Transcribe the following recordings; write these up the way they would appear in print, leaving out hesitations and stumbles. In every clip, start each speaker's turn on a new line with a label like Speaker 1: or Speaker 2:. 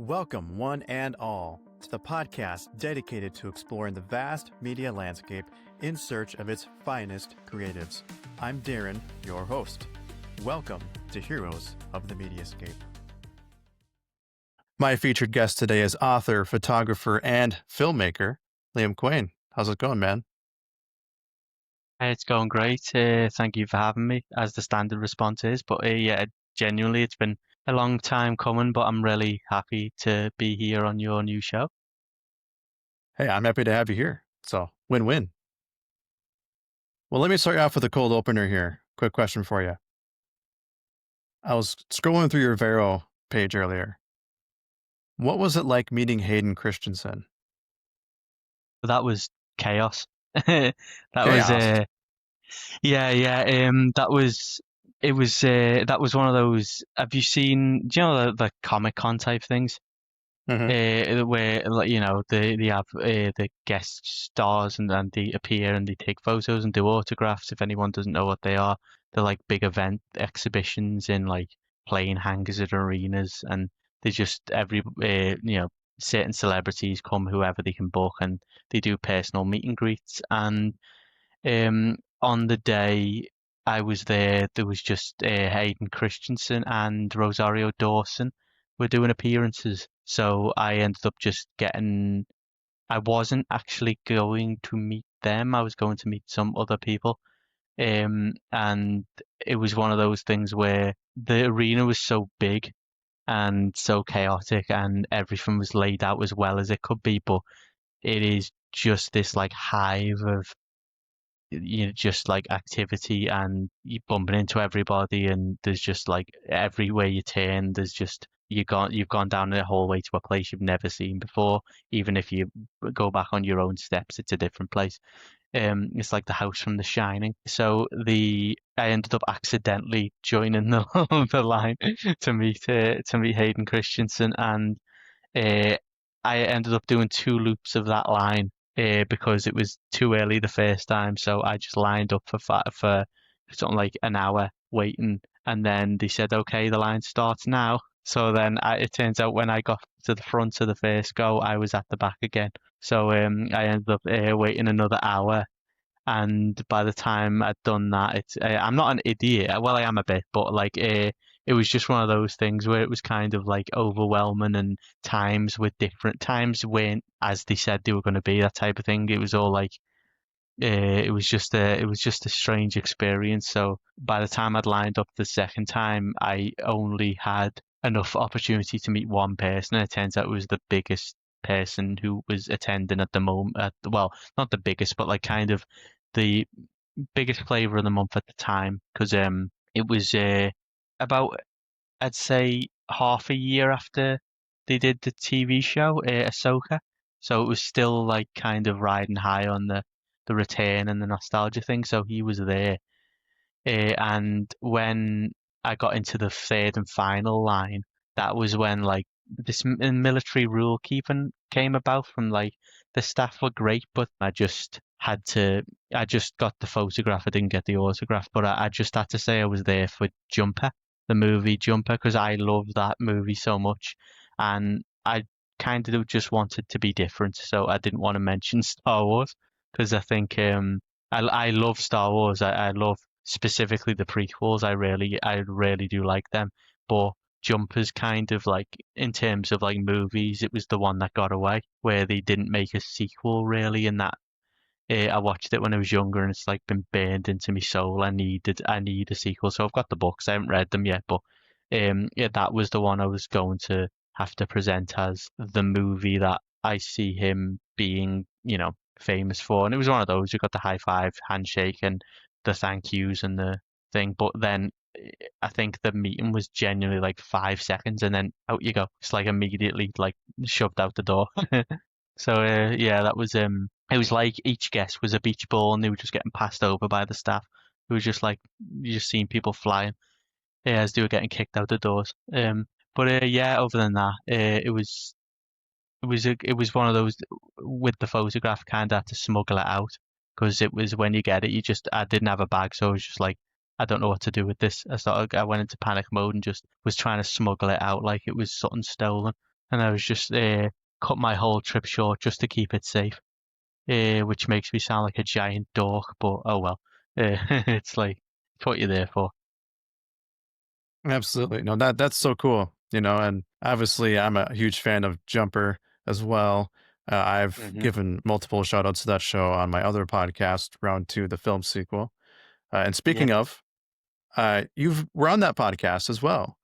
Speaker 1: Welcome, one and all, to the podcast dedicated to exploring the vast media landscape in search of its finest creatives. I'm Darren, your host. Welcome to Heroes of the Mediascape. My featured guest today is author, photographer, and filmmaker, Liam Quane. How's it going, man?
Speaker 2: It's going great. Thank you for having me, as the standard response is. But yeah, genuinely, it's been a long time coming, but I'm really happy to be here on your new show.
Speaker 1: Hey, I'm happy to have you here. So, win-win. Well, let me start you off with a cold opener here. Quick question for you. I was scrolling through your Vero page earlier. What was it like meeting Hayden Christensen?
Speaker 2: But that was chaos. That was
Speaker 1: Chaos.
Speaker 2: that was one of those. Have you seen? Do you know the Comic Con type things?
Speaker 1: Mm-hmm.
Speaker 2: Where like, they have the guest stars and they appear and they take photos and do autographs. If anyone doesn't know what they are, they're like big event exhibitions in like plane hangars at arenas, and they just certain celebrities come, whoever they can book, and they do personal meet and greets. And on the day I was there was just Hayden Christensen and Rosario Dawson were doing appearances. So I ended up just getting. I wasn't actually going to meet them. I was going to meet some other people. And it was one of those things where the arena was so big and so chaotic, and everything was laid out as well as it could be, but it is just this like hive of just like activity, and you bumping into everybody, and there's just like everywhere you turn there's just you've gone down a hallway to a place you've never seen before. Even if you go back on your own steps, it's a different place. It's like the house from The Shining. So I ended up accidentally joining the the line to meet Hayden Christensen, and uh, I ended up doing two loops of that line because it was too early the first time. So I just lined up for something like an hour waiting, and then they said, "Okay, the line starts now." So then it turns out when I got to the front of the first go, I was at the back again. So I ended up waiting another hour, and by the time I'd done that, I'm not an idiot. Well, I am a bit, but like it was just one of those things where it was kind of like overwhelming, and times weren't as they said they were going to be, that type of thing. It was all like it was just a strange experience. So by the time I'd lined up the second time, I only had enough opportunity to meet one person, and it turns out it was the biggest person who was attending at the moment. Well, not the biggest, but like kind of the biggest flavor of the month at the time, because it was about, I'd say, half a year after they did the TV show Ahsoka, so it was still like kind of riding high on the return and the nostalgia thing. So he was there, and when I got into the third and final line, that was when like this military rule keeping came about from like the staff were great, but I just got the photograph. I didn't get the autograph, but I just had to say I was there for Jumper, the movie Jumper, because I love that movie so much, and I kind of just wanted to be different, so I didn't want to mention Star Wars because I think I love Star Wars. I love specifically the prequels. I really do like them. But Jumper's kind of like, in terms of like movies, it was the one that got away, where they didn't make a sequel really. And that I watched it when I was younger, and it's like been burned into my soul. I need a sequel. So I've got the books. I haven't read them yet, but yeah, that was the one I was going to have to present as the movie that I see him being, famous for. And it was one of those. You got the high five, handshake, and the thank yous and the thing. But then I think the meeting was genuinely like 5 seconds, and then out you go. It's like immediately like shoved out the door. So yeah, that was it was like each guest was a beach ball, and they were just getting passed over by the staff. It was just like you just seeing people flying, yeah, as they were getting kicked out the doors. But yeah, other than that, it was one of those with the photograph, kind of had to smuggle it out, because it was when you get it, I didn't have a bag, so I was just like, I don't know what to do with this. I went into panic mode and just was trying to smuggle it out like it was something stolen. and I was just cut my whole trip short just to keep it safe, which makes me sound like a giant dork. But oh well, it's like it's what you're there for.
Speaker 1: Absolutely. No, that's so cool, and obviously I'm a huge fan of Jumper as well. I've
Speaker 2: Hmm.
Speaker 1: given multiple shout outs to that show on my other podcast, Round Two, the film sequel. And
Speaker 2: Yeah,
Speaker 1: speaking of, you've were on that podcast as well.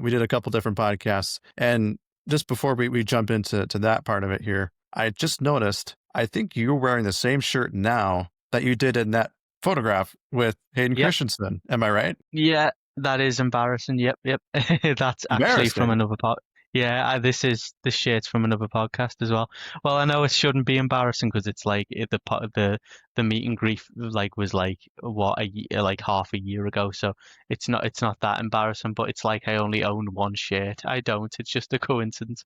Speaker 1: We did a couple different podcasts. And just before we jump into that part of it here, I just noticed, I think you're wearing the same shirt now that you did in that photograph with Hayden
Speaker 2: yep,
Speaker 1: Christensen. Am I right?
Speaker 2: yeah. That is embarrassing. Yep, yep. That's actually from
Speaker 1: Embarrassing.
Speaker 2: another pod. Yeah, this shirt's from another podcast as well. Well, I know it shouldn't be embarrassing because it's like the meet and greet like was like what like half a year ago, so it's not that embarrassing. But it's like I only own one shirt. I don't. It's just a coincidence.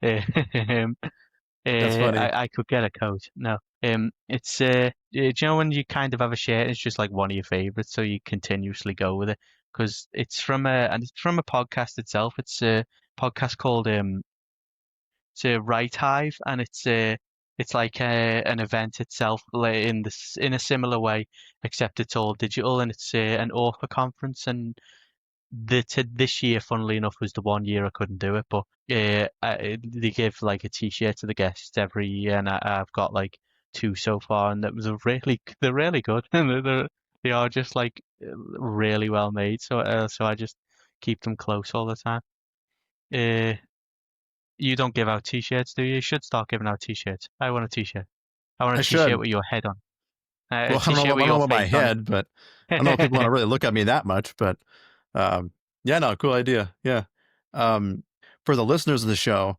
Speaker 2: Um,
Speaker 1: That's funny.
Speaker 2: I could get a coat. No. It's do you know when you kind of have a shirt, it's just like one of your favorites, so you continuously go with it because it's from a podcast itself. It's a podcast called it's a Right Hive, and it's like an event itself in in a similar way, except it's all digital, and it's an author conference. And this year, funnily enough, was the one year I couldn't do it, but they give like a t-shirt to the guests every year, and I've got like two so far, and they're really good, and they are just like really well made. So I just keep them close all the time. Uh, you don't give out t-shirts, do you? You should start giving out t-shirts. I want a t-shirt. I want a
Speaker 1: I
Speaker 2: t-shirt
Speaker 1: should.
Speaker 2: with your head on. A
Speaker 1: Well,
Speaker 2: t-shirt
Speaker 1: I
Speaker 2: with
Speaker 1: don't know
Speaker 2: your
Speaker 1: about my
Speaker 2: face on
Speaker 1: head, but I don't know if people want
Speaker 2: it.
Speaker 1: to really look at me that much. But yeah, no, cool idea. Yeah. Um, for the listeners of the show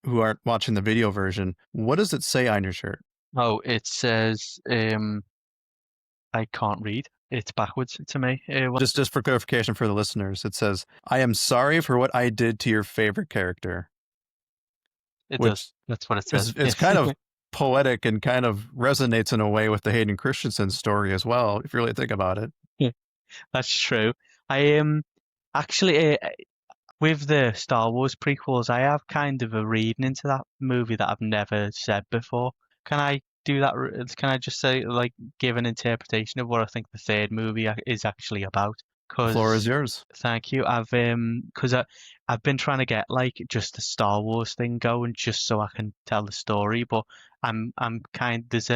Speaker 1: who aren't watching the video version, what does it say on your shirt?
Speaker 2: Oh, it says I can't read. It's backwards to me.
Speaker 1: Just for clarification for the listeners, it says, "I am sorry for what I did to your favorite character,"
Speaker 2: It does.
Speaker 1: which
Speaker 2: That's what it says.
Speaker 1: is
Speaker 2: Yes.
Speaker 1: kind of poetic and kind of resonates in a way with the Hayden Christensen story as well, if you really think about it.
Speaker 2: That's true. I am actually with the Star Wars prequels, I have kind of a reading into that movie that I've never said before. Can I do that? Can I just say, like, give an interpretation of what I think the third movie is actually about?
Speaker 1: The floor is
Speaker 2: Because,
Speaker 1: yours.
Speaker 2: thank you. I've been trying to get like just the Star Wars thing going, just so I can tell the story. But I'm kind there's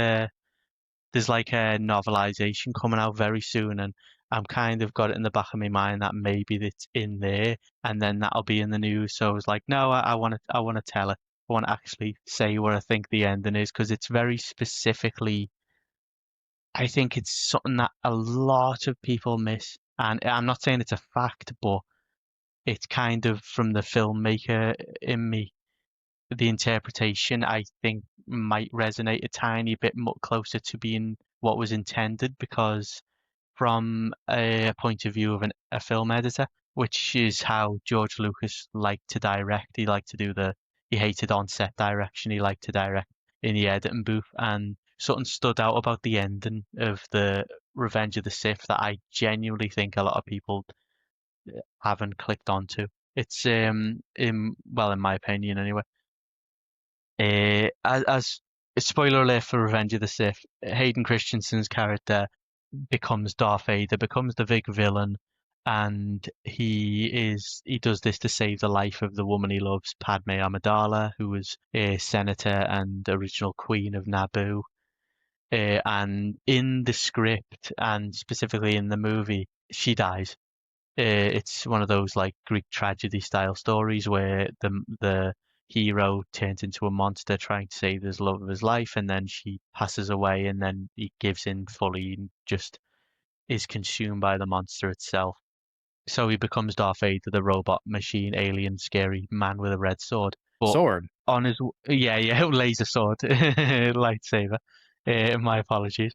Speaker 2: like a novelization coming out very soon, and I'm kind of got it in the back of my mind that maybe it's in there, and then that'll be in the news. So I was like, no, I want to tell it. I want to actually say what I think the ending is because it's very specifically. I think it's something that a lot of people miss, and I'm not saying it's a fact, but it's kind of from the filmmaker in me. The interpretation I think might resonate a tiny bit closer to being what was intended because from a point of view of a film editor, which is how George Lucas liked to direct. He liked to do he hated on-set direction. He liked to direct in the editing booth, and something stood out about the ending of the Revenge of the Sith that I genuinely think a lot of people haven't clicked onto. It's in my opinion anyway. As a spoiler alert for Revenge of the Sith, Hayden Christensen's character becomes Darth Vader, becomes the big villain, and he does this to save the life of the woman he loves, Padme Amidala, who was a senator and original queen of Naboo. And in the script, and specifically in the movie, she dies. It's one of those like Greek tragedy style stories where the hero turns into a monster trying to save his love of his life, and then she passes away, and then he gives in fully and just is consumed by the monster itself. So he becomes Darth Vader, the robot machine, alien, scary man with a red sword. But
Speaker 1: Sword.
Speaker 2: on his yeah laser sword lightsaber. My apologies.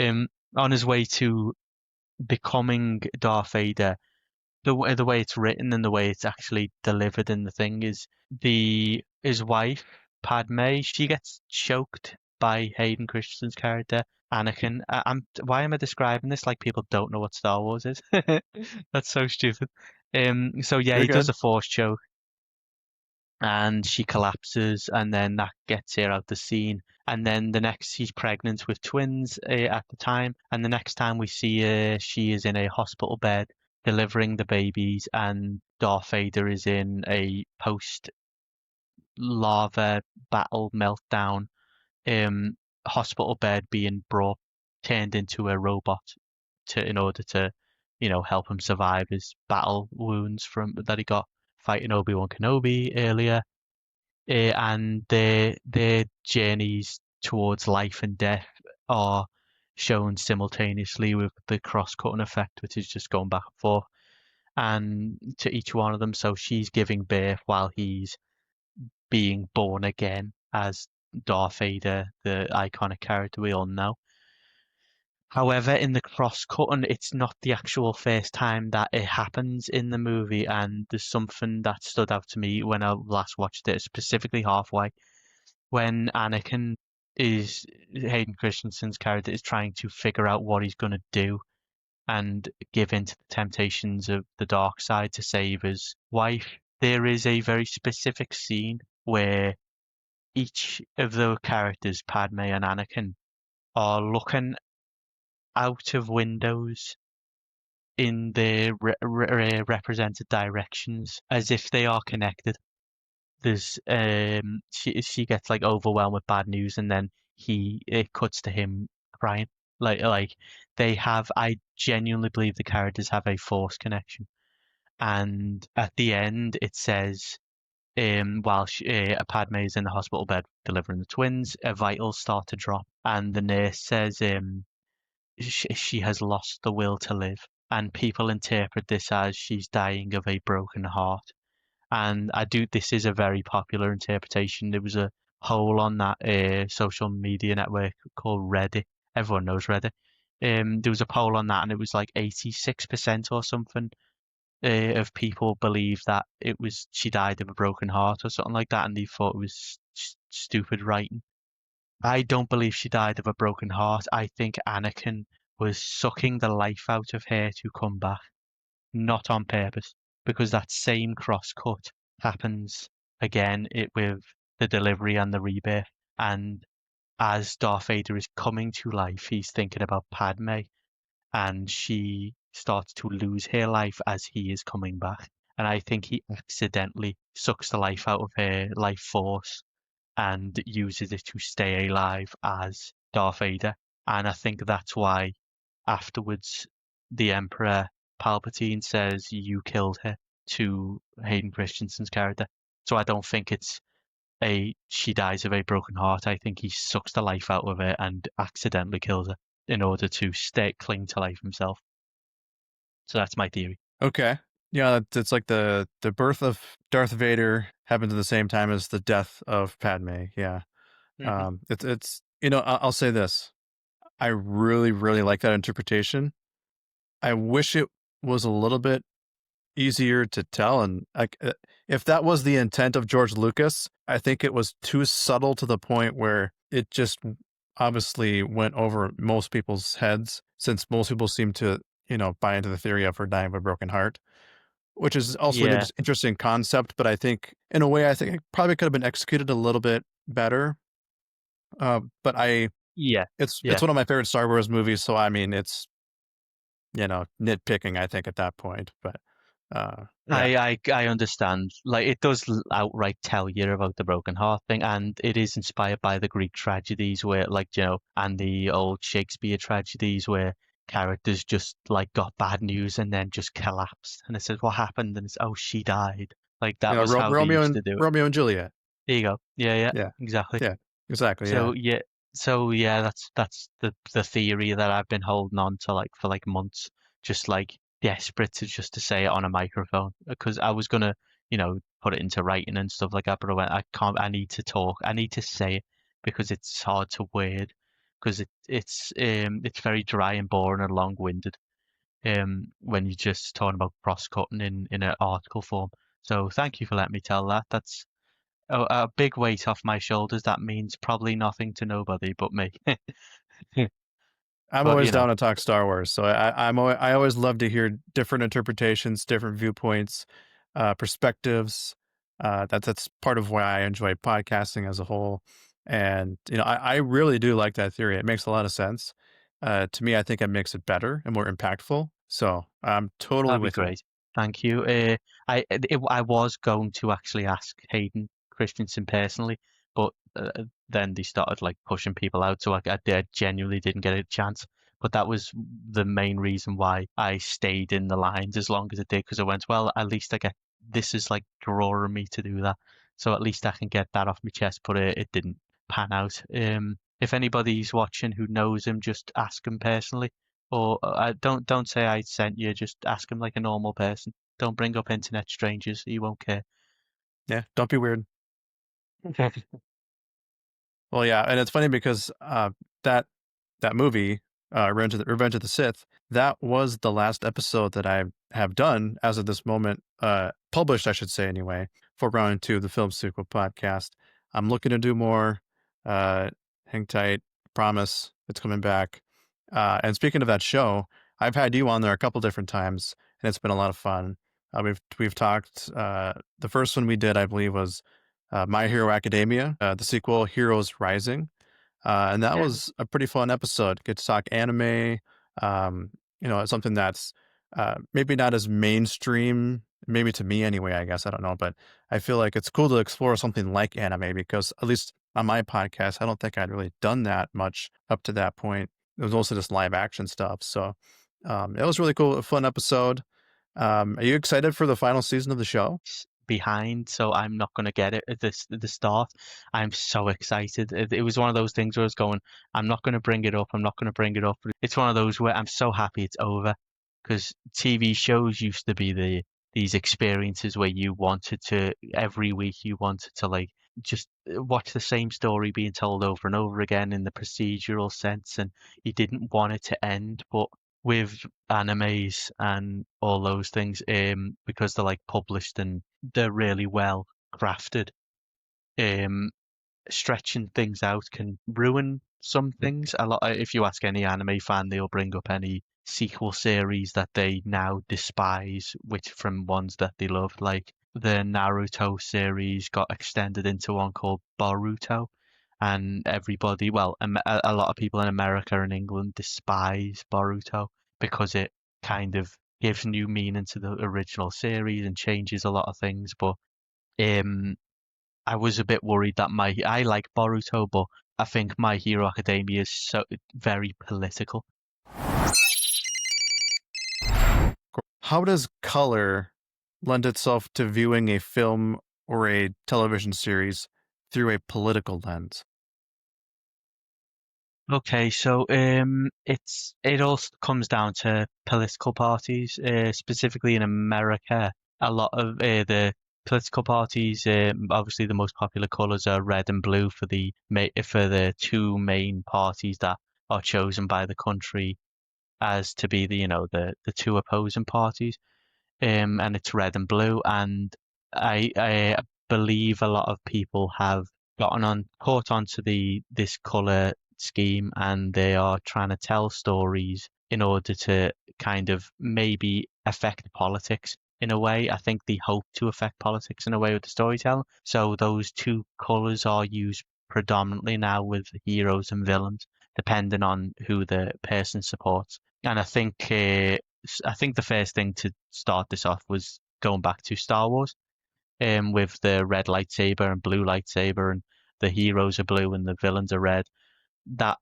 Speaker 2: Um, on his way to becoming Darth Vader, the way it's written and the way it's actually delivered in the thing is the his wife Padme, she gets choked by Hayden Christensen's character Anakin. Why am I describing this like people don't know what Star Wars is? That's so stupid. So yeah,
Speaker 1: You're
Speaker 2: he does
Speaker 1: good.
Speaker 2: a force choke. and she collapses, and then that gets her out the scene. And then the next, she's pregnant with twins at the time, and the next time we see her, she is in a hospital bed delivering the babies, and Darth Vader is in a post lava battle meltdown um hospital bed being brought turned into a robot to in order to help him survive his battle wounds from that he got fighting Obi-Wan Kenobi earlier. And their journeys towards life and death are shown simultaneously with the cross-cutting effect, which is just going back and forth and to each one of them. So she's giving birth while he's being born again as Darth Vader, the iconic character we all know. However, in the cross-cutting, it's not the actual first time that it happens in the movie, and there's something that stood out to me when I last watched it, specifically halfway, when Anakin is Hayden Christensen's character is trying to figure out what he's going to do and give in to the temptations of the dark side to save his wife. There is a very specific scene where each of the characters, Padme and Anakin, are looking out of windows in their represented directions as if they are connected. There's she gets like overwhelmed with bad news, and then it cuts to him crying. Like they have, I genuinely believe the characters have a force connection. And at the end, it says, while Padme is in the hospital bed delivering the twins, her vitals start to drop, and the nurse says, she has lost the will to live, and people interpret this as she's dying of a broken heart. And I do. This is a very popular interpretation. There was a poll on that social media network called Reddit. Everyone knows Reddit. There was a poll on that, and it was like 86% or something of people believe that it was she died of a broken heart or something like that, and they thought it was stupid writing. I don't believe she died of a broken heart. I think Anakin was sucking the life out of her to come back, not on purpose, because that same cross cut happens again with the delivery and the rebirth. And as Darth Vader is coming to life, he's thinking about Padme, and she starts to lose her life as he is coming back. And I think he accidentally sucks the life out of her life force and uses it to stay alive as Darth Vader. And I think that's why afterwards the Emperor Palpatine says you killed her to Hayden Christensen's character. So I don't think it's a she dies of a broken heart. I think he sucks the life out of her and accidentally kills her in order to cling to life himself. So that's my theory.
Speaker 1: Okay. Yeah, it's like the birth of Darth Vader happens at the same time as the death of Padme. Yeah.
Speaker 2: Hmm.
Speaker 1: It's I'll say this. I really really like that interpretation. I wish it was a little bit easier to tell, and if that was the intent of George Lucas, I think it was too subtle to the point where it just obviously went over most people's heads, since most people seem to buy into the theory of her dying of a broken heart, which is also an
Speaker 2: Yeah,
Speaker 1: interesting concept. But I think in a way, I think it probably could have been executed a little bit better. But
Speaker 2: yeah,
Speaker 1: it's
Speaker 2: yeah.
Speaker 1: one of my favorite Star Wars movies, so I mean it's nitpicking, I think, at that point. But yeah.
Speaker 2: I understand. Like it does outright tell you about the broken heart thing, and it is inspired by the Greek tragedies where, like, and the old Shakespeare tragedies where characters just like got bad news and then just collapsed, and it says what happened, and it's oh she died. Like that was how they used to do it.
Speaker 1: Romeo and Juliet.
Speaker 2: There you go. Yeah, yeah,
Speaker 1: Yeah,
Speaker 2: exactly.
Speaker 1: yeah, exactly.
Speaker 2: So
Speaker 1: Yeah,
Speaker 2: yeah, that's the theory that I've been holding on to like for like months, just like desperate to just to say it on a microphone because I was gonna, put it into writing and stuff like that, but I went, I can't. I need to talk. I need to say it because it's hard to word because it's very dry and boring and long-winded when you're just talking about cross-cutting in an article form. So thank you for letting me tell that. That's a big weight off my shoulders. That means probably nothing to nobody but me.
Speaker 1: I'm
Speaker 2: But
Speaker 1: always down to talk Star Wars, so I always love to hear different interpretations, different viewpoints, perspectives. That's part of why I enjoy podcasting as a whole. And I really do like that theory. It makes a lot of sense. To me, I think it makes it better and more impactful. So I'm totally
Speaker 2: That'd be
Speaker 1: with you.
Speaker 2: great. Thank you. I was going to actually ask Hayden Christensen personally, but then they started like pushing people out, so I genuinely didn't get a chance. But that was the main reason why I stayed in the lines as long as it did, because I went, well, at least I get this is like drawing me to do that, so at least I can get that off my chest. But it didn't pan out. If anybody's watching who knows him, just ask him personally. Or don't say I sent you. Just ask him like a normal person. Don't bring up internet strangers. He won't care.
Speaker 1: Yeah, don't be weird. Well, yeah, and it's funny because that that movie, Revenge of the Sith, that was the last episode that I have done as of this moment, published, I should say, anyway, for round two of the Film Sequel podcast. I'm looking to do more. Uh, hang tight. Promise, it's coming back. And speaking of that show, I've had you on there a couple different times, and it's been a lot of fun. We've talked. The first one we did, I believe, was My Hero Academia, the sequel, Heroes Rising. And that
Speaker 2: Yeah.
Speaker 1: was a pretty fun episode. Get to talk anime. It's something that's maybe not as mainstream, maybe to me anyway, I guess. I don't know. But I feel like it's cool to explore something like anime because, at least on my podcast, I don't think I'd really done that much up to that point. It was mostly just live action stuff. So it was really cool, a fun episode. Are you excited for the final season of the show?
Speaker 2: Behind, so I'm not going to get it at the start. I'm so excited. It was one of those things where I was going, I'm not going to bring it up. I'm not going to bring it up. It's one of those where I'm so happy it's over, because TV shows used to be these experiences where you wanted to every week you wanted to like just watch the same story being told over and over again in the procedural sense, and you didn't want it to end. But with animes and all those things, because they're like published and they're really well crafted, um, stretching things out can ruin some things. A lot. If you ask any anime fan, they'll bring up any sequel series that they now despise, which from ones that they loved. Like the Naruto series got extended into one called Boruto, and everybody, well, a lot of people in America and England despise Boruto because it kind of gives new meaning to the original series and changes a lot of things. But um, I was a bit worried that my I like Boruto, but I think My Hero Academia is so very political.
Speaker 1: How does color lend itself to viewing a film or a television series through a political lens?
Speaker 2: Okay, so it all comes down to political parties, specifically in America. A lot of the political parties, obviously the most popular colors are red and blue for the two main parties that are chosen by the country as to be the two opposing parties. And it's red and blue. And I believe a lot of people have caught onto this color scheme, and they are trying to tell stories in order to kind of maybe affect politics in a way. I think they hope to affect politics in a way with the storytelling. So those two colors are used predominantly now with heroes and villains, depending on who the person supports. And I think the first thing to start this off was going back to Star Wars, with the red lightsaber and blue lightsaber, and the heroes are blue and the villains are red. That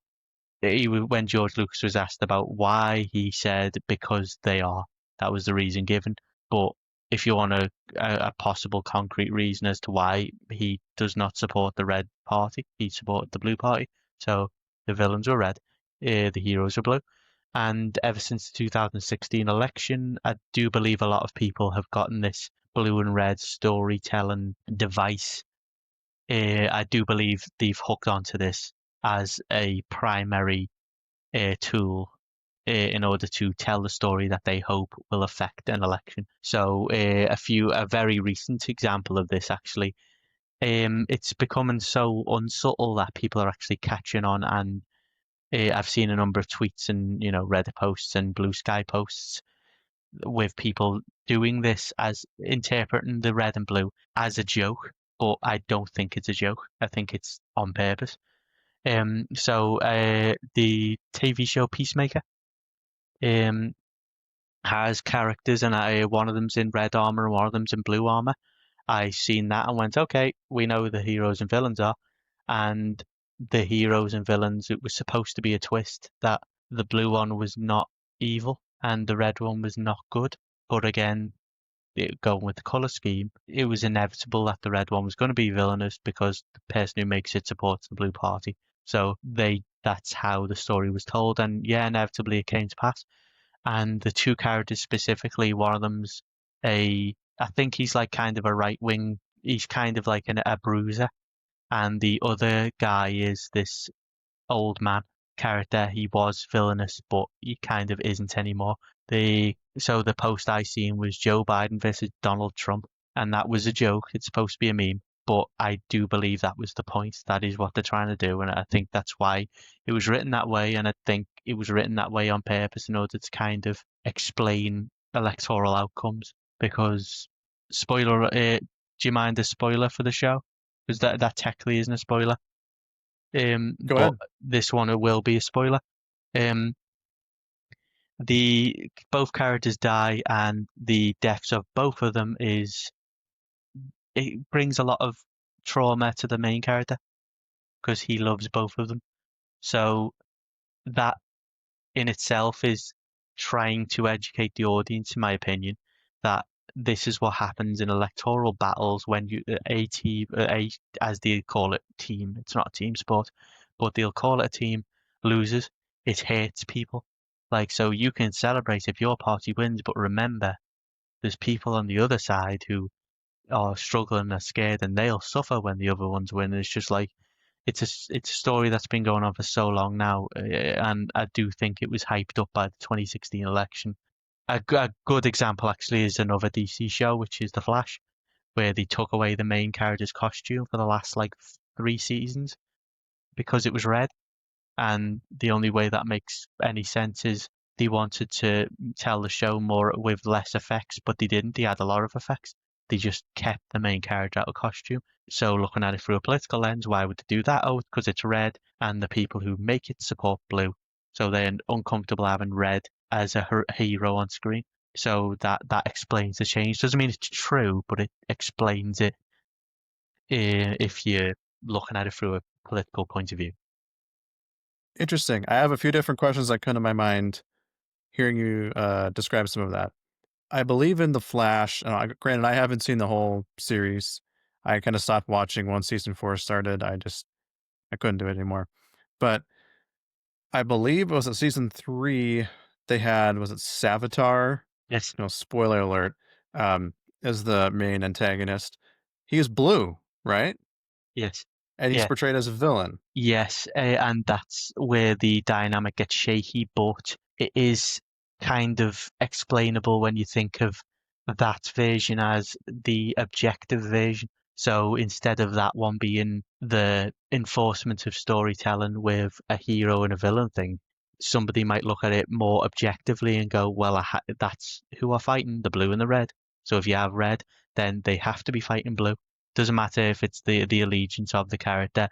Speaker 2: when George Lucas was asked about why, he said because they are. That was the reason given. But if you want a possible concrete reason as to why he does not support the red party, he supported the blue party. So the villains were red, the heroes were blue. And ever since the 2016 election, I do believe a lot of people have gotten this blue and red storytelling device. I do believe they've hooked onto this as a primary tool in order to tell the story that they hope will affect an election. So a very recent example of this actually, it's becoming so unsubtle that people are actually catching on, and I've seen a number of tweets and Reddit posts and Blue Sky posts with people doing this as interpreting the red and blue as a joke, but I don't think it's a joke. I think it's on purpose. The TV show Peacemaker um, has characters, and one of them's in red armor and one of them's in blue armor. I seen that and went, okay, we know who the heroes and villains are. And the heroes and villains, it was supposed to be a twist that the blue one was not evil and the red one was not good. But again, going with the color scheme, it was inevitable that the red one was going to be villainous because the person who makes it supports the blue party. So that's how the story was told. And yeah, inevitably it came to pass. And the two characters specifically, one of them's I think he's like kind of a right wing, he's kind of like a bruiser. And the other guy is this old man character. He was villainous, but he kind of isn't anymore. The post I seen was Joe Biden versus Donald Trump, and that was a joke. It's supposed to be a meme, but I do believe that was the point. That is what they're trying to do, and I think that's why it was written that way. And I think it was written that way on purpose in order to kind of explain electoral outcomes. Because spoiler, do you mind a spoiler for the show? Because that technically isn't a spoiler.
Speaker 1: Go
Speaker 2: But
Speaker 1: ahead.
Speaker 2: this one it will be a spoiler. Um, the both characters die, and the deaths of both of them it brings a lot of trauma to the main character because he loves both of them. So that in itself is trying to educate the audience, in my opinion, that this is what happens in electoral battles when a team, as they call it, team. It's not a team sport, but they'll call it a team. Loses. It hurts people. Like, so you can celebrate if your party wins, but remember, there's people on the other side who are struggling, are scared, and they'll suffer when the other ones win. It's just like it's a story that's been going on for so long now, and I do think it was hyped up by the 2016 election. A good example actually is another DC show, which is The Flash, where they took away the main character's costume for the last like 3 seasons because it was red. And the only way that makes any sense is they wanted to tell the show more with less effects, but they didn't. They had a lot of effects. They just kept the main character out of costume. So looking at it through a political lens, why would they do that? Oh, because it's red, and the people who make it support blue. So they're uncomfortable having red as a hero on screen. So that explains the change. Doesn't mean it's true, but it explains it if you're looking at it through a political point of view.
Speaker 1: Interesting. I have a few different questions that come to my mind hearing you describe some of that. I believe in The Flash. Granted, I haven't seen the whole series. I kind of stopped watching once season 4 started. I couldn't do it anymore. But I believe it was at season 3 they had, was it Savitar?
Speaker 2: Yes,
Speaker 1: Spoiler alert, as the main antagonist. He is blue, right?
Speaker 2: yes.
Speaker 1: And he's
Speaker 2: Yeah.
Speaker 1: portrayed as a villain.
Speaker 2: Yes, and that's where the dynamic gets shaky, but it is kind of explainable when you think of that version as the objective version. So instead of that one being the enforcement of storytelling with a hero and a villain thing, somebody might look at it more objectively and go, well, that's who are fighting, the blue and the red. So if you have red, then they have to be fighting blue. Doesn't matter if it's the allegiance of the character,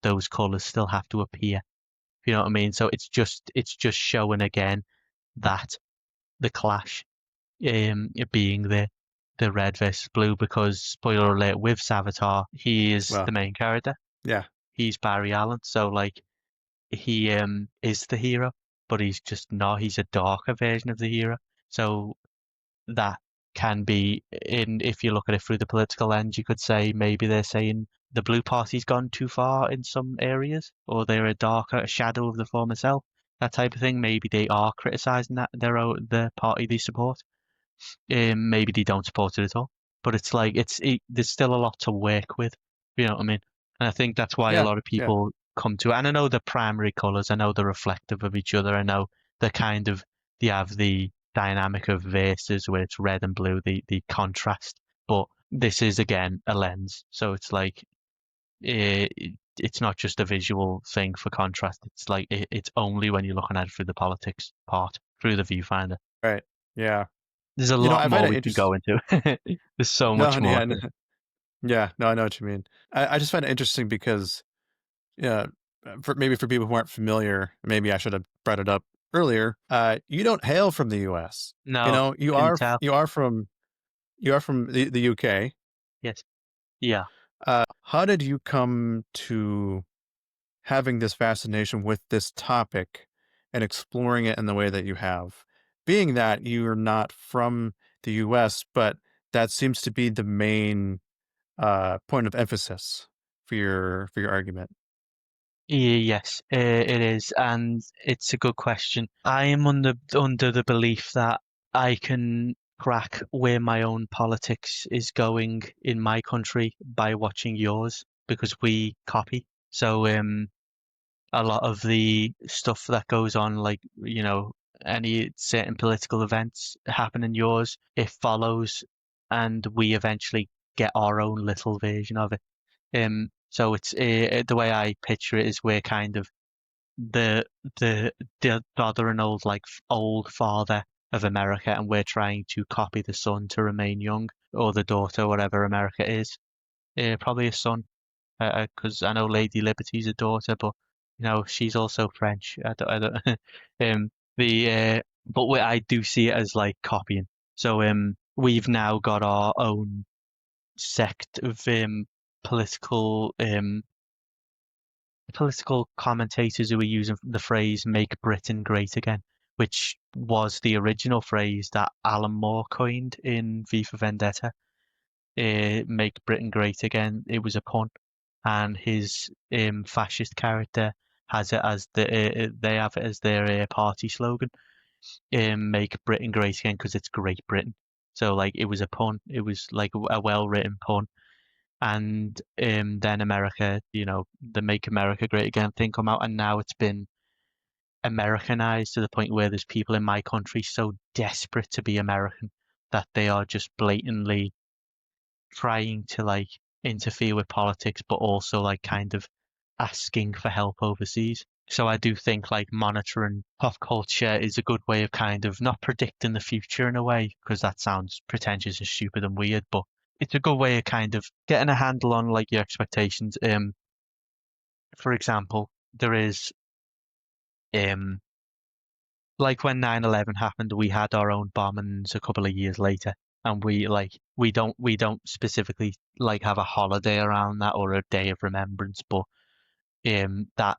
Speaker 2: those colors still have to appear. You know what I mean? So it's just showing again that the clash, it being the red versus blue, because spoiler alert, with Savitar, he is
Speaker 1: Well,
Speaker 2: the main character.
Speaker 1: yeah,
Speaker 2: He's Barry Allen, so like he is the hero, but he's just not. He's a darker version of the hero. So that can be in, if you look at it through the political lens, you could say maybe they're saying the blue party's gone too far in some areas, or they're a darker shadow of the former self, that type of thing. Maybe they are criticizing that the party they support. Maybe they don't support it at all. But it's like there's still a lot to work with. You know what I mean? And I think that's why a
Speaker 1: yeah,
Speaker 2: lot of
Speaker 1: yeah.
Speaker 2: people come to it. And I know the primary colors. I know they're reflective of each other. I know they're kind of they have the dynamic of verses where it's red and blue, the contrast. But this is again a lens, so it's like eh, it's not just a visual thing for contrast. It's like it's only when you're looking at it through the politics part, through the viewfinder.
Speaker 1: Right. Yeah.
Speaker 2: There's a
Speaker 1: You know,
Speaker 2: lot
Speaker 1: I find
Speaker 2: more
Speaker 1: it
Speaker 2: we can
Speaker 1: interesting.
Speaker 2: go into. There's so
Speaker 1: No,
Speaker 2: much more.
Speaker 1: yeah, no, yeah, no, I know what you mean. I just find it interesting because, yeah, for maybe for people who aren't familiar, maybe I should have brought it up earlier. You don't hail from the U.S. You
Speaker 2: No,
Speaker 1: know,
Speaker 2: couldn't tell.
Speaker 1: you are from the UK.
Speaker 2: Yes. Yeah.
Speaker 1: How did you come to having this fascination with this topic and exploring it in the way that you have? Being that you're not from the US, but that seems to be the main point of emphasis for your argument.
Speaker 2: Yes, it is, and it's a good question. I am under the belief that I can crack where my own politics is going in my country by watching yours because we copy. So a lot of the stuff that goes on, like any certain political events happen in yours, it follows, and we eventually get our own little version of it. So it's the way I picture it is we're kind of the the the father and old father of America, and we're trying to copy the son to remain young, or the daughter, whatever America is. Probably a son, because I know Lady Liberty's a daughter, but she's also French. I don't. The but I do see it as like copying. So we've now got our own sect of political um political commentators who are using the phrase "make Britain great again," which was the original phrase that Alan Moore coined in V for Vendetta. Make Britain great again. It was a pun, and his fascist character has it as they have it as their party slogan. Make Britain great again because it's Great Britain. So like it was a pun. It was like a well written pun. And then America, the Make America Great Again thing come out, and now it's been Americanized to the point where there's people in my country so desperate to be American that they are just blatantly trying to like interfere with politics, but also like kind of asking for help overseas. So I do think like monitoring pop culture is a good way of kind of not predicting the future in a way, because that sounds pretentious and stupid and weird, but it's a good way of kind of getting a handle on like your expectations. For example, there is um like when 9/11 happened, we had our own bombings a couple of years later, and we don't specifically like have a holiday around that or a day of remembrance, but that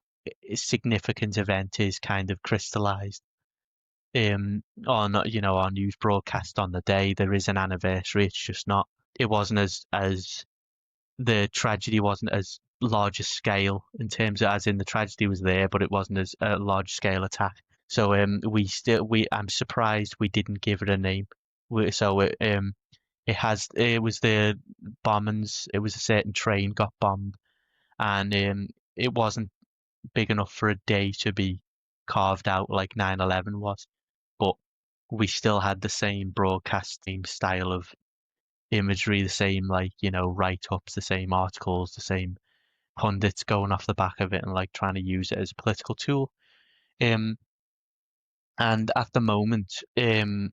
Speaker 2: significant event is kind of crystallized on our news broadcast on the day. There is an anniversary. It's just not. It wasn't as the tragedy wasn't as large a scale in terms of as in the tragedy was there, but it wasn't as a large scale attack. So I'm surprised we didn't give it a name. So it was the bombings. It was a certain train got bombed, and it wasn't big enough for a day to be carved out like 9/11 was, but we still had the same broadcasting style of imagery, the same write-ups, the same articles, the same pundits going off the back of it and like trying to use it as a political tool. Um, and at the moment, I'd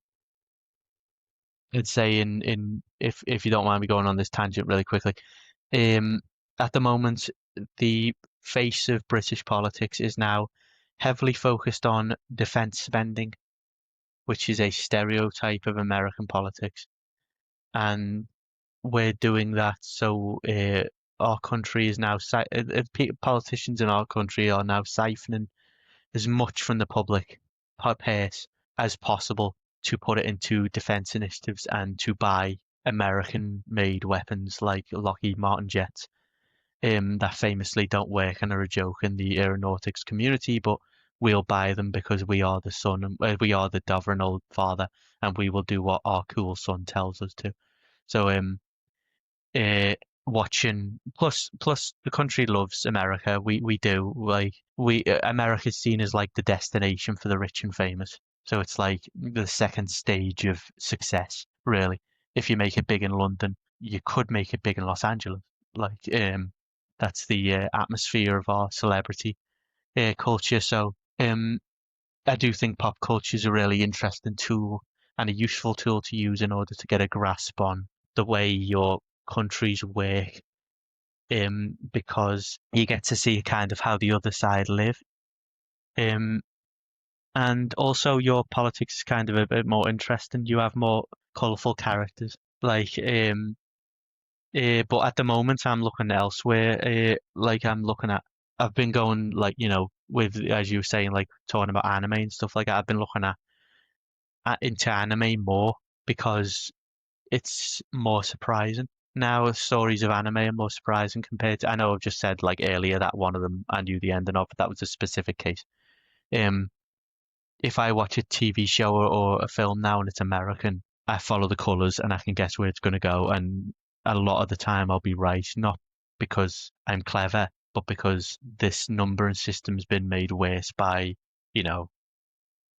Speaker 2: say in if you don't mind me going on this tangent really quickly, um, at the moment, the face of British politics is now heavily focused on defence spending, which is a stereotype of American politics, and we're doing that. So our country is now politicians in our country are now siphoning as much from the public purse as possible to put it into defense initiatives and to buy American-made weapons like Lockheed Martin jets that famously don't work and are a joke in the aeronautics community, but we'll buy them because we are the son and we are the sovereign old father, and we will do what our cool son tells us to. So uh, watching. Plus, the country loves America. We do like we America's seen as like the destination for the rich and famous. So it's like the second stage of success, really. If you make it big in London, you could make it big in Los Angeles. Like that's the atmosphere of our celebrity culture. So I do think pop culture is a really interesting tool, and a useful tool to use in order to get a grasp on the way your countries work, because you get to see kind of how the other side live. Um, and also your politics is kind of a bit more interesting. You have more colourful characters. But at the moment I'm looking elsewhere. I'm looking at, I've been going like, with, as you were saying, like talking about anime and stuff like that. I've been looking into anime more because it's more surprising. Now stories of anime are more surprising compared to, I know I've just said like earlier that one of them I knew the ending of, but that was a specific case. Um, if I watch a TV show or a film now and it's American, I follow the colors and I can guess where it's going to go. And a lot of the time I'll be right, not because I'm clever, but because this numbering system's been made worse by, you know,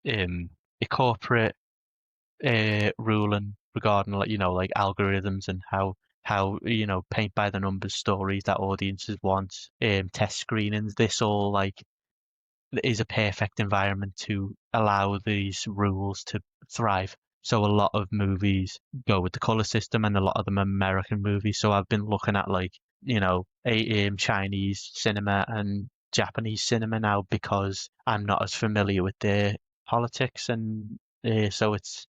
Speaker 2: a corporate ruling regarding, like, like algorithms and how paint by the numbers stories that audiences want, test screenings. This all like is a perfect environment to allow these rules to thrive. So a lot of movies go with the color system, and a lot of them are American movies. So I've been looking at like Chinese cinema and Japanese cinema now because I'm not as familiar with their politics, and so it's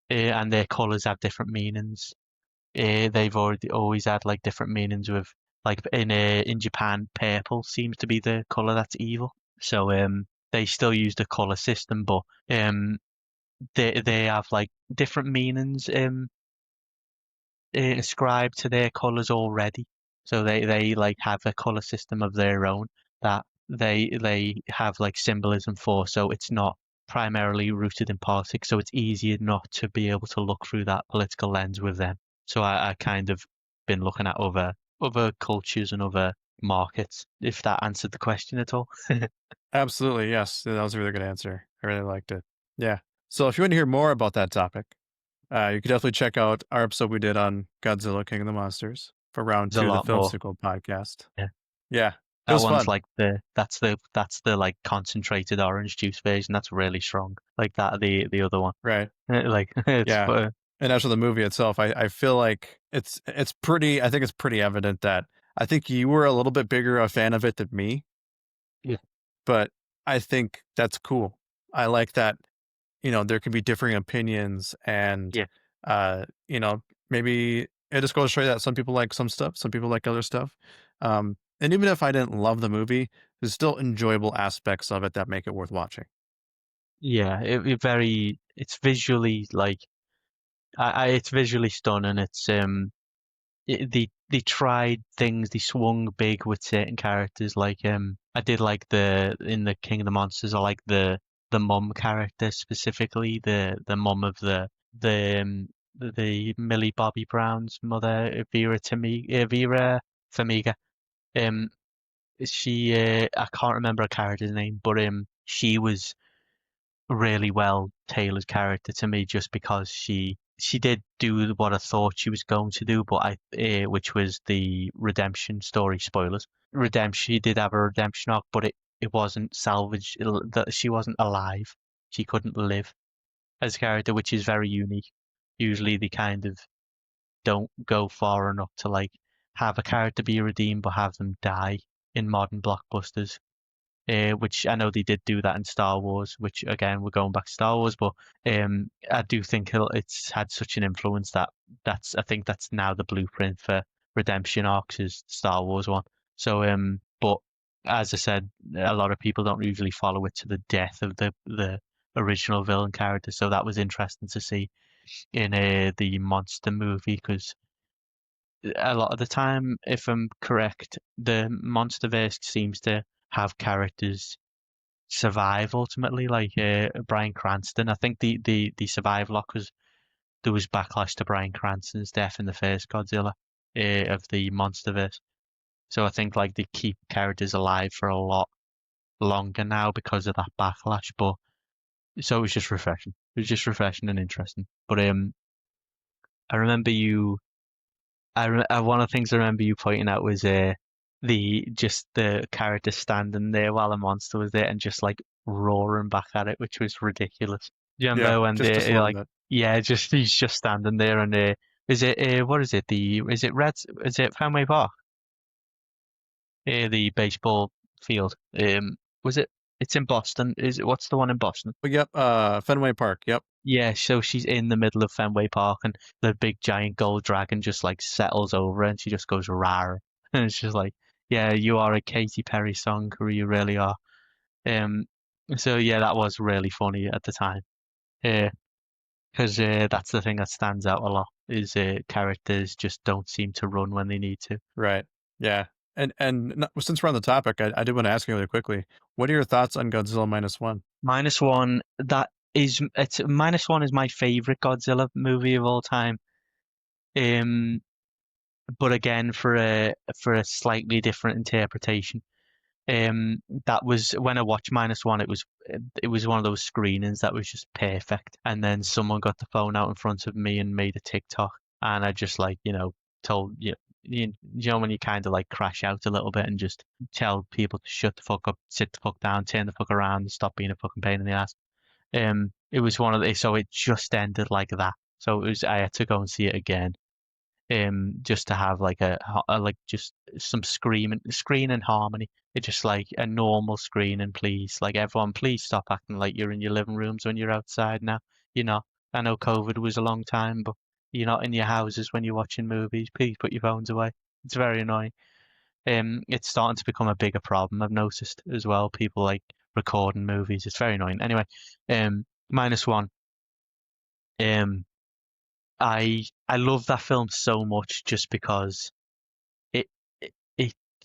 Speaker 2: and their colors have different meanings. They've already always had like different meanings with, like, in Japan, purple seems to be the color that's evil. So they still use the color system, but they have like different meanings ascribed to their colors already. So they like have a color system of their own that they have like symbolism for. So it's not primarily rooted in politics. So it's easier not to be able to look through that political lens with them. So I kind of been looking at other cultures and other markets, if that answered the question at all.
Speaker 1: Absolutely, yes. That was a really good answer. I really liked it. Yeah. So if you want to hear more about that topic, you could definitely check out our episode we did on Godzilla King of the Monsters for round
Speaker 2: There's a
Speaker 1: 2 of the
Speaker 2: lot
Speaker 1: Film
Speaker 2: more.
Speaker 1: Sequel podcast.
Speaker 2: Yeah.
Speaker 1: Yeah, it
Speaker 2: That
Speaker 1: was
Speaker 2: one's
Speaker 1: fun.
Speaker 2: like that's the like concentrated orange juice version. That's really strong. Like that, the other one.
Speaker 1: Right.
Speaker 2: Like it's
Speaker 1: Yeah. And as for the movie itself, I feel like it's pretty, I think it's pretty evident that I think you were a little bit bigger a fan of it than me,
Speaker 2: yeah,
Speaker 1: but I think that's cool. I like that, there can be differing opinions and,
Speaker 2: yeah,
Speaker 1: uh, you know, maybe it just goes to show you that some people like some stuff, some people like other stuff. And even if I didn't love the movie, there's still enjoyable aspects of it that make it worth watching.
Speaker 2: yeah. It's visually like it's visually stunning. They tried things. They swung big with certain characters. Like I did like in the King of the Monsters. I like the mum character specifically. The mum of the Millie Bobby Brown's mother, Vera Farmiga. Um, I can't remember her character's name, but she was really well tailored character to me just because she did do what I thought she was going to do, but which was the redemption story. Spoilers. Redemption. She did have a redemption arc, but it wasn't salvaged. That she wasn't alive. She couldn't live as a character, which is very unique. Usually, they kind of don't go far enough to like have a character be redeemed, but have them die in modern blockbusters, which I know they did do that in Star Wars, which again, we're going back to Star Wars, but I do think it's had such an influence that I think that's now the blueprint for redemption arcs is the Star Wars one. So, but as I said, a lot of people don't usually follow it to the death of the original villain character, so that was interesting to see in the monster movie because a lot of the time, if I'm correct, the MonsterVerse seems to have characters survive ultimately, like Bryan Cranston. I think the survive lock was there was backlash to Bryan Cranston's death in the first Godzilla of the MonsterVerse. So I think like they keep characters alive for a lot longer now because of that backlash. But so it was just refreshing. It was just refreshing and interesting. But I remember you. One of the things I remember you pointing out was the character standing there while the monster was there and just like roaring back at it, which was ridiculous. Do you
Speaker 1: Yeah,
Speaker 2: remember when
Speaker 1: just
Speaker 2: they
Speaker 1: a little
Speaker 2: like
Speaker 1: bit.
Speaker 2: Yeah, just he's just standing there, and is it what is it? The is it Reds? Is it Fenway Park? The baseball field. Was it? It's in Boston. Is it? What's the one in Boston?
Speaker 1: But yep, Fenway Park. Yep.
Speaker 2: Yeah, so she's in the middle of Fenway Park, and the big giant gold dragon just like settles over her, and she just goes rar, and it's just like, yeah, you are a Katy Perry song, you really are. Um, so yeah, that was really funny at the time. Because that's the thing that stands out a lot is characters just don't seem to run when they need to.
Speaker 1: Right. Yeah. Since we're on the topic, I did want to ask you really quickly. What are your thoughts on Godzilla minus one?
Speaker 2: Minus one, it's minus one is my favorite Godzilla movie of all time. Um, but again, for a slightly different interpretation. That was when I watched minus one. It was one of those screenings that was just perfect. And then someone got the phone out in front of me and made a TikTok, and I just like told you know when you kind of like crash out a little bit and just tell people to shut the fuck up, sit the fuck down, turn the fuck around, and stop being a fucking pain in the ass. It was one of the so it just ended like that. So it was I had to go and see it again just to have like like just some screen and harmony. It's just like a normal screen and please, like everyone, please stop acting like you're in your living rooms when you're outside now. You're not. I know COVID was a long time, but you're not in your houses when you're watching movies. Please put your phones away. It's very annoying. It's starting to become a bigger problem. I've noticed as well. People like recording movies. It's very annoying. Anyway, minus one. Um, I love that film so much just because it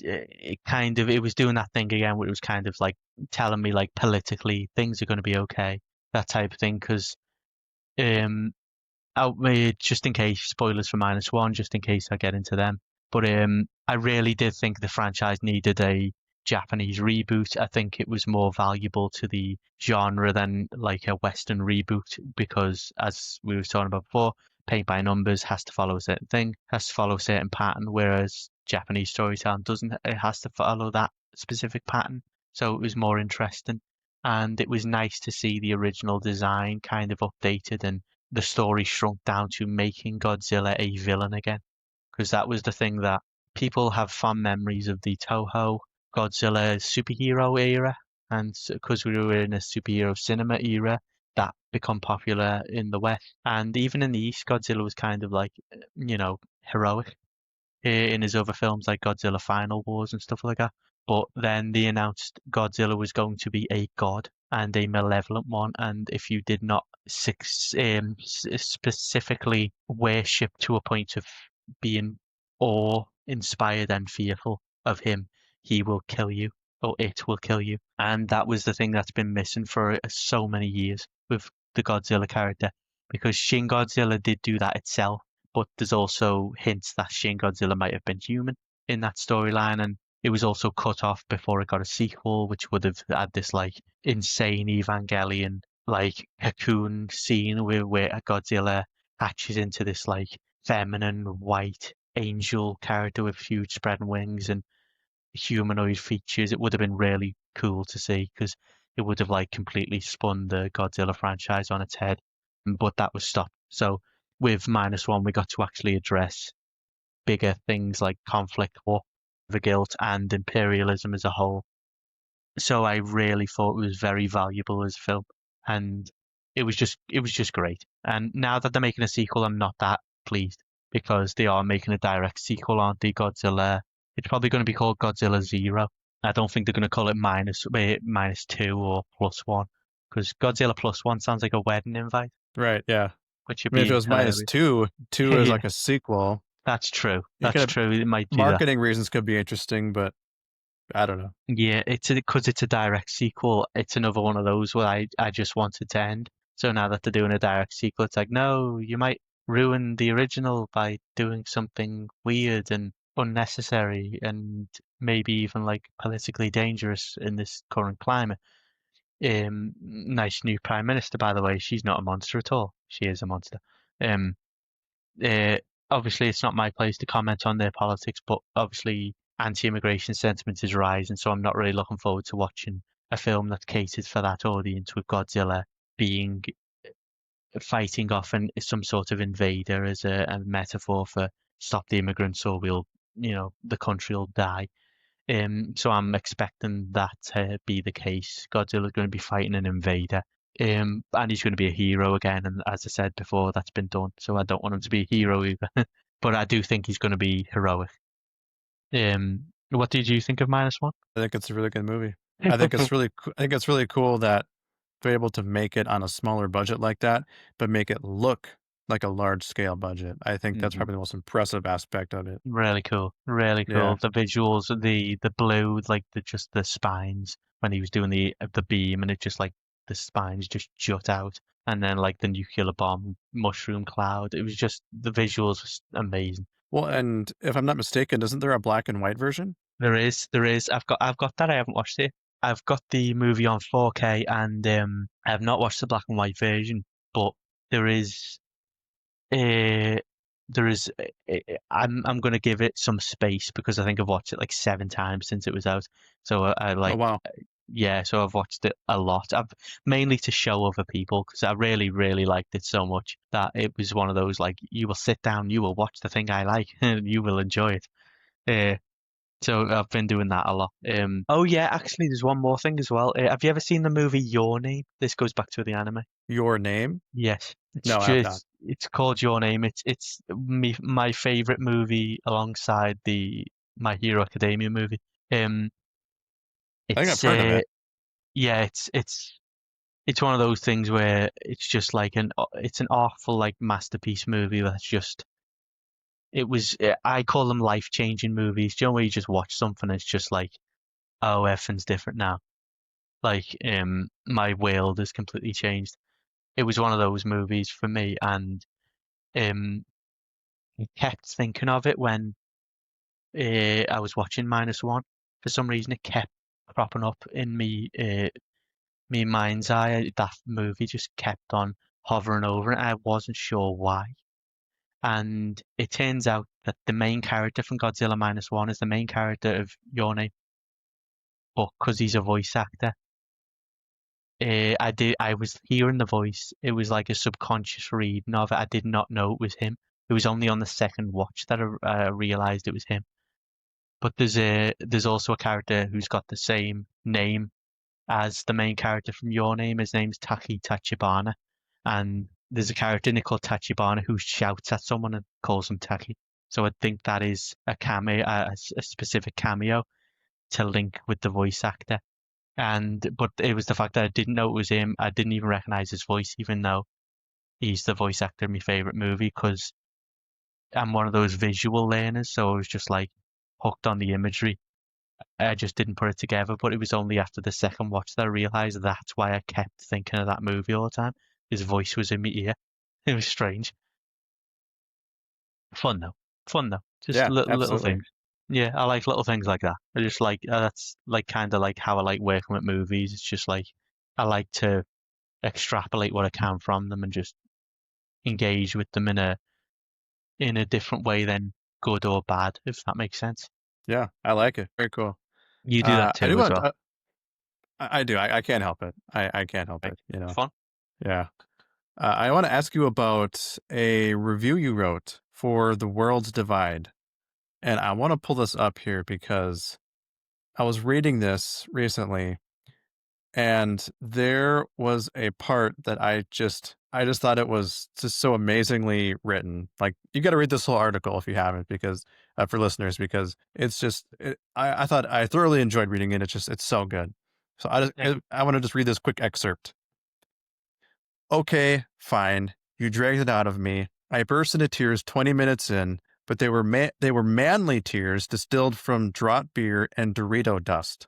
Speaker 2: it kind of it was doing that thing again where it was kind of like telling me like politically things are going to be okay, that type of thing. Because um just in case spoilers for minus one, just in case I get into them. But I really did think the franchise needed a Japanese reboot. I think it was more valuable to the genre than like a Western reboot because, as we were talking about before, paint by numbers has to follow a certain thing, has to follow a certain pattern, whereas Japanese storytelling doesn't. It has to follow that specific pattern. So it was more interesting, and it was nice to see the original design kind of updated and the story shrunk down to making Godzilla a villain again, because that was the thing that people have fond memories of the Toho Godzilla superhero era, and because we were in a superhero cinema era, that become popular in the West and even in the East. Godzilla was kind of like, heroic in his other films like Godzilla Final Wars and stuff like that. But then they announced Godzilla was going to be a god and a malevolent one, and if you did not specifically worship to a point of being awe-inspired and fearful of him, he will kill you, or it will kill you. And that was the thing that's been missing for so many years with the Godzilla character, because Shin Godzilla did do that itself, but there's also hints that Shin Godzilla might have been human in that storyline, and it was also cut off before it got a sequel, which would have had this like insane Evangelion like cocoon scene where Godzilla hatches into this like feminine white angel character with huge spreading wings and humanoid features. It would have been really cool to see because it would have like completely spun the Godzilla franchise on its head, but that was stopped. So with minus one, we got to actually address bigger things like conflict, war, the guilt, and imperialism as a whole. So I really thought it was very valuable as a film, and it was just great. And now that they're making a sequel, I'm not that pleased because they are making a direct sequel, aren't they? Godzilla. It's probably going to be called Godzilla Zero. I don't think they're going to call it minus two or plus one because Godzilla plus one sounds like a wedding invite,
Speaker 1: Right. Yeah.
Speaker 2: which would
Speaker 1: I mean, if it
Speaker 2: be
Speaker 1: was minus
Speaker 2: hilarious.
Speaker 1: two, two is
Speaker 2: Yeah,
Speaker 1: like a sequel.
Speaker 2: that's true.
Speaker 1: It could
Speaker 2: That's
Speaker 1: have
Speaker 2: true. It might do that.
Speaker 1: marketing reasons could be interesting, but I don't know.
Speaker 2: Yeah, it's because it's a direct sequel. It's another one of those where I just wanted to end. So now that they're doing a direct sequel, it's like, no, you might ruin the original by doing something weird and unnecessary and maybe even like politically dangerous in this current climate. Nice new prime minister, by the way. She's not a monster at all. She is a monster. Um, uh, Obviously, it's not my place to comment on their politics, but obviously, anti-immigration sentiment is rising, so I'm not really looking forward to watching a film that caters for that audience with Godzilla being fighting off some sort of invader as a metaphor for stop the immigrants or we'll, the country will die. So I'm expecting that to be the case. Godzilla's going to be fighting an invader. And he's going to be a hero again. And as I said before, that's been done. So I don't want him to be a hero either. But I do think he's going to be heroic. What did you think of -1?
Speaker 1: I think it's a really good movie. I think it's really I think it's really cool that they're able to make it on a smaller budget like that, but make it look like a large scale budget. I think that's
Speaker 2: Mhm.
Speaker 1: probably the most impressive aspect of it.
Speaker 2: Really cool. Really cool.
Speaker 1: Yeah.
Speaker 2: The visuals, the blue, like just the spines when he was doing the beam, and it just like the spines just jut out, and then like the nuclear bomb mushroom cloud. It was just the visuals was amazing.
Speaker 1: Well, and if I'm not mistaken, isn't there a black and white version?
Speaker 2: There is. I've got that. I haven't watched it. I've got the movie on 4K, and I have not watched the black and white version, but there is Uh, there is. I'm going to give it some space because I think I've watched it like 7 times since it was out. So I
Speaker 1: Oh,
Speaker 2: like,
Speaker 1: wow.
Speaker 2: yeah. So I've watched it a lot. I've mainly to show other people because I really, really liked it so much that it was one of those like you will sit down, you will watch the thing I like, and you will enjoy it. Uh, so I've been doing that a lot. Oh yeah, actually, there's one more thing as well. Have you ever seen the movie Your Name? This goes back to the anime.
Speaker 1: Your Name?
Speaker 2: Yes,
Speaker 1: No, I have not.
Speaker 2: it's called Your Name. It's my favorite movie alongside the My Hero Academia movie. Um,
Speaker 1: I think I've
Speaker 2: it's
Speaker 1: heard of it.
Speaker 2: yeah, it's one of those things where it's just like it's an awful like masterpiece movie that's just I call them life changing movies. Do you know where you just watch something and it's just like, oh, everything's different now. Like my world has completely changed. It was one of those movies for me, and um I kept thinking of it when I was watching -1. For some reason, it kept cropping up in me mind's eye. That movie just kept on hovering over it. I wasn't sure why. And it turns out that the main character from Godzilla -1 is the main character of Your Name, but because he's a voice actor, I was hearing the voice. It was like a subconscious reading of it. I did not know it was him. It was only on the second watch that I realized it was him. But there's also a character who's got the same name as the main character from Your Name. His name's Taki Tachibana, and there's a character in it called Tachibana who shouts at someone and calls him Taki. So I think that is a cameo, a specific cameo to link with the voice actor. But it was the fact that I didn't know it was him. I didn't even recognize his voice, even though he's the voice actor in my favorite movie. Because I'm one of those visual learners, so I was just like hooked on the imagery. I just didn't put it together, but it was only after the second watch that I realized that's why I kept thinking of that movie all the time. His voice was in my ear. It was strange. Fun though. Fun though. Just
Speaker 1: Yeah,
Speaker 2: little
Speaker 1: absolutely.
Speaker 2: things. Yeah, I like little things like that. I just like that's like kind of like how I like working with movies. It's just like I like to extrapolate what I can from them and just engage with them in a different way than good or bad, if that makes sense.
Speaker 1: Yeah, I like it. Very cool.
Speaker 2: You do that
Speaker 1: I do
Speaker 2: too as
Speaker 1: want
Speaker 2: well.
Speaker 1: to, I do. I can't help it. I can't help
Speaker 2: Like
Speaker 1: it, you know.
Speaker 2: fun.
Speaker 1: Yeah. I want to ask you about a review you wrote for The World's Divide. And I want to pull this up here because I was reading this recently and there was a part that I just thought it was just so amazingly written. Like you got to read this whole article if you haven't because for listeners because it's just I thought I thoroughly enjoyed reading it. It's so good. So
Speaker 2: Like,
Speaker 1: I want to just read this quick excerpt. Okay, fine. You dragged it out of me. I burst into tears 20 minutes in, but they were manly tears distilled from draught beer and Dorito dust.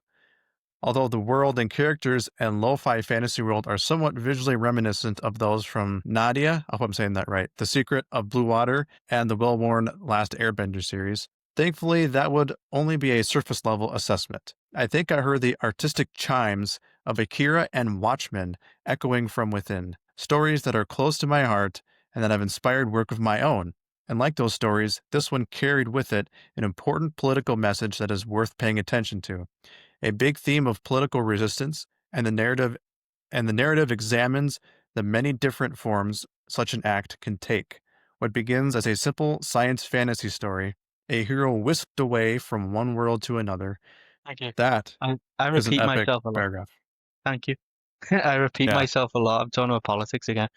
Speaker 1: Although the world and characters and lo-fi fantasy world are somewhat visually reminiscent of those from Nadia, I hope I'm saying that right, The Secret of Blue Water, and the well-worn Last Airbender series, thankfully that would only be a surface-level assessment. I think I heard the artistic chimes of Akira and Watchmen echoing from within, stories that are close to my heart and that have inspired work of my own. And like those stories, this one carried with it an important political message that is worth paying attention to. A big theme of political resistance, and the narrative examines the many different forms such an act can take. What begins as a simple science fantasy story, a hero whisked away from one world to another,
Speaker 2: Thank you.
Speaker 1: that
Speaker 2: I
Speaker 1: is an
Speaker 2: repeat
Speaker 1: epic
Speaker 2: myself a lot.
Speaker 1: paragraph.
Speaker 2: Thank you. I repeat
Speaker 1: Yeah.
Speaker 2: myself a lot. I'm talking about politics again.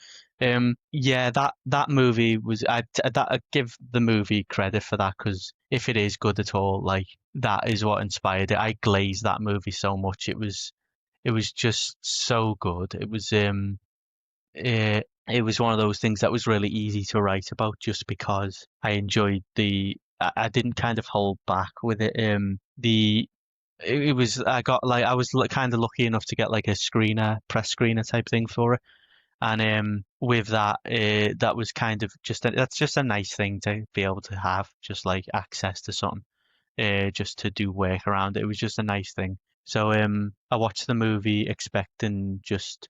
Speaker 2: Yeah, that movie was. I give the movie credit for that because if it is good at all, like that is what inspired it. I glazed that movie so much. It was just so good. It was one of those things that was really easy to write about just because I enjoyed I didn't kind of hold back with it. It was I got like I was kind of lucky enough to get like a press screener type thing for it, and with that, that was kind of that's just a nice thing to be able to have, just like access to something, just to do work around it. It was just a nice thing. So I watched the movie expecting just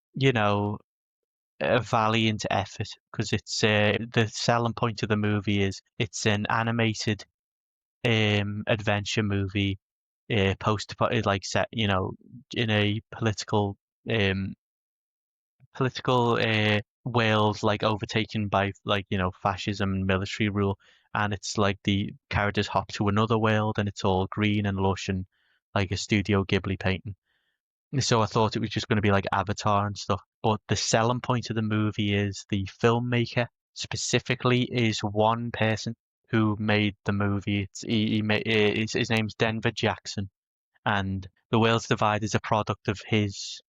Speaker 2: a valiant effort because it's the selling point of the movie is it's an animated adventure movie post like set in a um political world like overtaken by like fascism and military rule, and it's like the characters hop to another world and it's all green and lush and like a Studio Ghibli painting. So I thought it was just going to be like Avatar and stuff. But the selling point of the movie is the filmmaker specifically is one person who made the movie. He made his name's Denver Jackson, and The World's Divide is a product of his.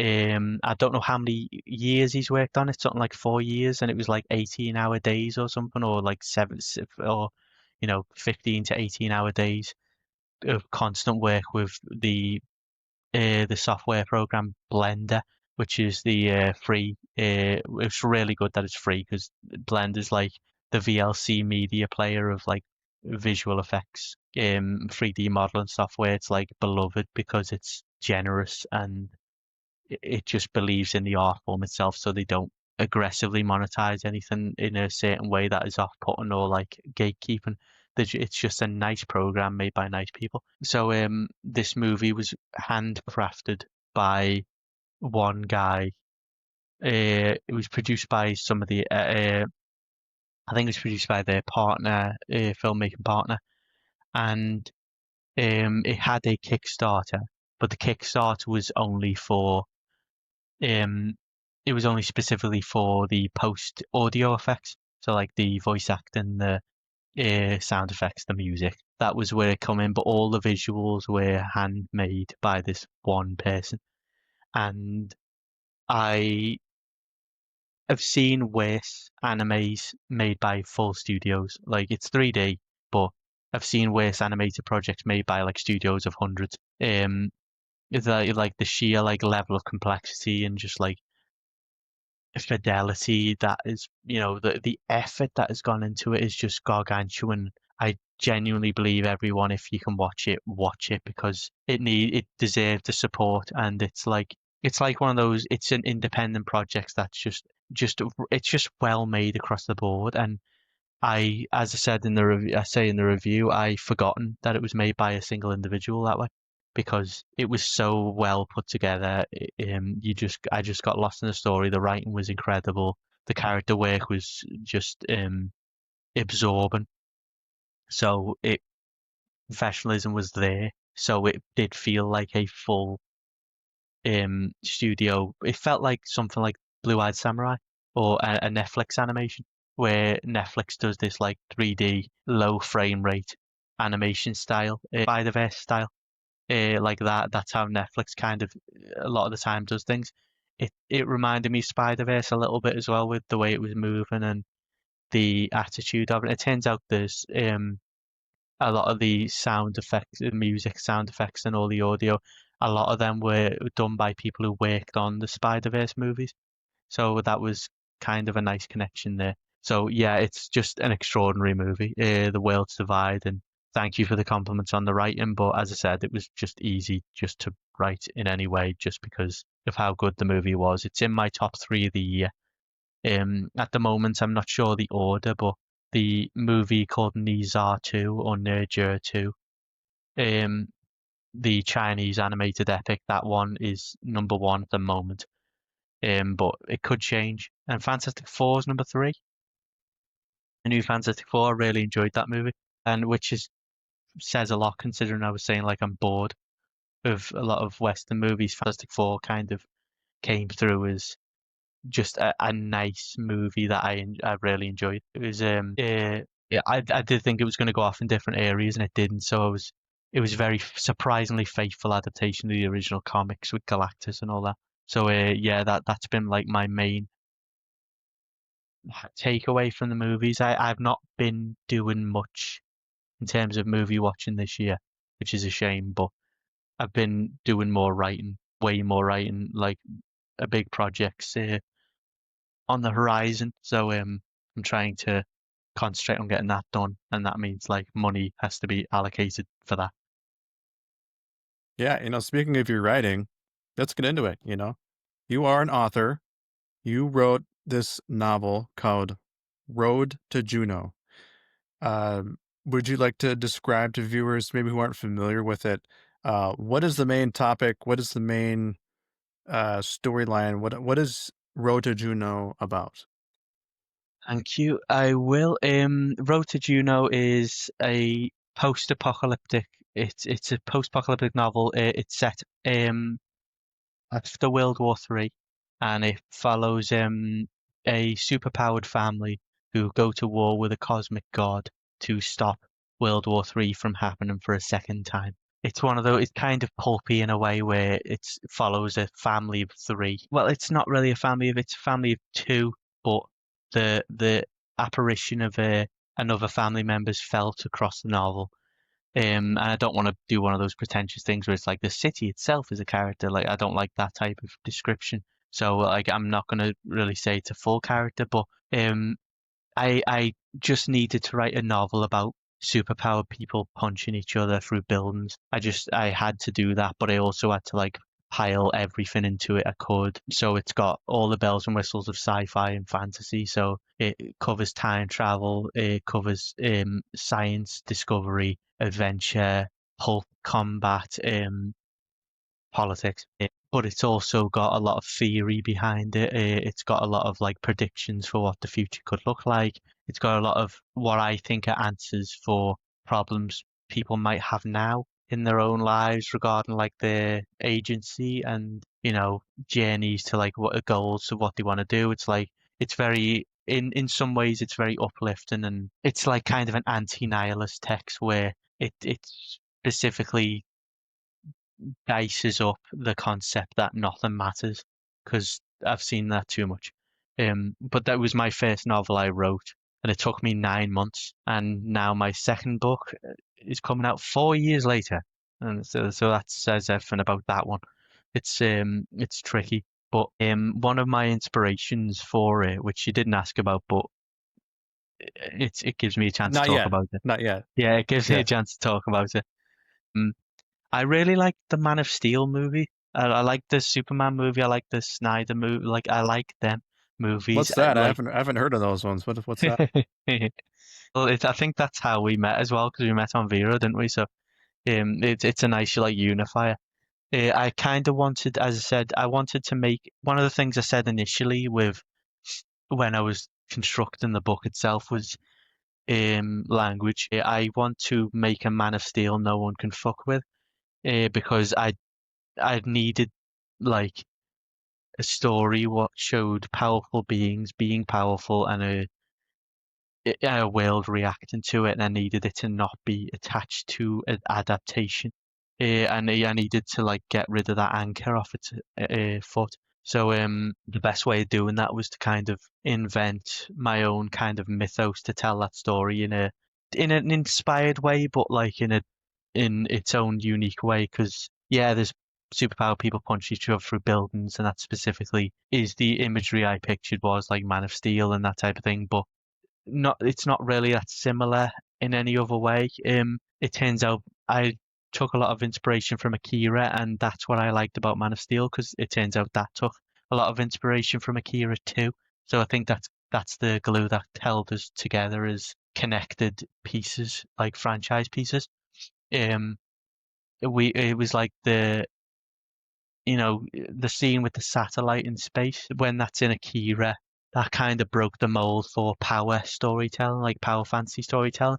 Speaker 2: I don't know how many years he's worked on it, something like 4 years, and it was like 18-hour days or something, or like or 15 to 18-hour days of constant work with the software program Blender, which is the free. It's really good that it's free because Blender is like the VLC media player of like visual effects, 3D modeling software. It's like beloved because it's generous and it just believes in the art form itself, so they don't aggressively monetize anything in a certain way that is off-putting or like gatekeeping. It's just a nice program made by nice people. So this movie was handcrafted by one guy. It was produced by some of the I think it was produced by their partner, filmmaking partner, and it had a Kickstarter, but the Kickstarter was only for um, it was only specifically for the post audio effects. So like the voice acting, the sound effects, the music. That was where it come in, but all the visuals were handmade by this one person. And I have seen worse animes made by full studios. Like it's 3D, but I've seen worse animated projects made by like studios of hundreds. It's like the sheer like level of complexity and just like fidelity that is, the effort that has gone into it is just gargantuan. I genuinely believe everyone, if you can watch it because it deserves the support, and it's like one of those. It's an independent project that's just it's just well made across the board. And as I said in the review, I say in the review, I forgotten that it was made by a single individual that way because it was so well put together. I just got lost in the story. The writing was incredible. The character work was just absorbent. So professionalism was there. So it did feel like a full studio. It felt like something like Blue Eyed Samurai or a Netflix animation, where Netflix does this like 3D low frame rate animation style, Spider-Verse style, like that. That's how Netflix kind of a lot of the time does things. It reminded me of Spider-Verse a little bit as well with the way it was moving and the attitude of it. It turns out there's a lot of the sound effects, the music sound effects, and all the audio, a lot of them were done by people who worked on the Spider-Verse movies. So that was kind of a nice connection there. So yeah, it's just an extraordinary movie. The Worlds Divide, and thank you for the compliments on the writing. But as I said, it was just easy just to write in any way, just because of how good the movie was. It's in my top three of the year. At the moment, I'm not sure the order, but the movie called Nizar 2 or Nerjur 2, um, the Chinese animated epic, that one is number one at the moment. but it could change. And Fantastic Four is number three. The new Fantastic Four, I really enjoyed that movie, and which is says a lot considering I was saying like I'm bored of a lot of Western movies. Fantastic Four kind of came through as just a nice movie that I really enjoyed. It was yeah, I did think it was going to go off in different areas and it didn't. So it was very surprisingly faithful adaptation of the original comics with Galactus and all that. So yeah, that's been like my main takeaway from the movies. I've not been doing much in terms of movie watching this year, which is a shame, but I've been doing more writing, way more writing, like a big projects on the horizon. So I'm trying to concentrate on getting that done, and that means like money has to be allocated for that.
Speaker 1: Yeah, speaking of your writing, let's get into it. You are an author. You wrote this novel called Road to Juno. Would you like to describe to viewers, maybe who aren't familiar with it, what is the main topic? What is the main storyline? What is Road to Juno about?
Speaker 2: Thank you. I will. Road to Juno is a post-apocalyptic. It's a post-apocalyptic novel. It's set after World War Three, and it follows a superpowered family who go to war with a cosmic god to stop World War Three from happening for a second time. It's one of those. It's kind of pulpy in a way where it follows a family of three. Well, it's not really a family of. It's a family of two, but the apparition of another family member's felt across the novel, and I don't want to do one of those pretentious things where it's like the city itself is a character. Like I don't like that type of description. So like I'm not going to really say it's a full character, but I just needed to write a novel about superpowered people punching each other through buildings. I had to do that, but I also had to like pile everything into it I could. So it's got all the bells and whistles of sci-fi and fantasy. So it covers time travel, it covers science, discovery, adventure, pulp combat, politics, but it's also got a lot of theory behind it. It's got a lot of like predictions for what the future could look like. It's got a lot of what I think are answers for problems people might have now in their own lives regarding like their agency and, journeys to like what goals of what they want to do. It's like it's very in some ways it's very uplifting and it's like kind of an anti-nihilist text where it's specifically dices up the concept that nothing matters because I've seen that too much. But that was my first novel I wrote, and it took me 9 months. And now my second book is coming out 4 years later, and so that says everything about that one. It's tricky, but one of my inspirations for it, which you didn't ask about, but it gives me a chance to
Speaker 1: Not
Speaker 2: talk
Speaker 1: yet.
Speaker 2: about it.
Speaker 1: Not yet.
Speaker 2: Yeah, it gives me a
Speaker 1: Yeah.
Speaker 2: chance to talk about it. Um, I really like the Man of Steel movie. I like the Superman movie. I like the Snyder movie. Like I like them movies.
Speaker 1: What's that? I haven't heard of those ones. What's that?
Speaker 2: Well, I think that's how we met as well because we met on Vero, didn't we? So it's a nice like unifier. I kind of wanted, as I said, I wanted to make one of the things I said initially with when I was constructing the book itself was language. I want to make a Man of Steel no one can fuck with because I needed like a story what showed powerful beings being powerful and a world reacting to it, and I needed it to not be attached to an adaptation. And I needed to like get rid of that anchor off its foot. So the best way of doing that was to kind of invent my own kind of mythos to tell that story in an inspired way, but like in its own unique way. Because yeah, there's superpower people punch each other through buildings, and that specifically is the imagery I pictured was like Man of Steel and that type of thing. But not it's not really that similar in any other way. It turns out I took a lot of inspiration from Akira, and that's what I liked about Man of Steel because it turns out that took a lot of inspiration from Akira too. So I think that's the glue that held us together as connected pieces, like franchise pieces. Um, it was like the scene with the satellite in space, when that's in Akira, that kind of broke the mold for power storytelling, like power fantasy storytelling.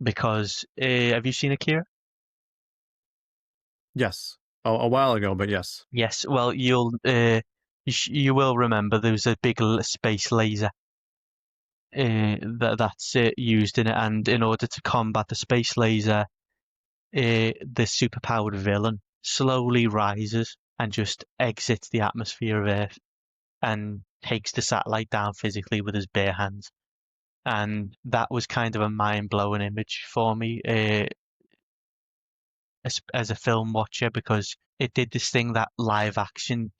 Speaker 2: Because have you seen Akira?
Speaker 1: Yes. A while ago, but yes.
Speaker 2: Yes. Well, you will remember there was a big space laser that's used in it, and in order to combat the space laser, the superpowered villain slowly rises and just exits the atmosphere of Earth and takes the satellite down physically with his bare hands. And that was kind of a mind-blowing image for me as a film watcher, because it did this thing that live action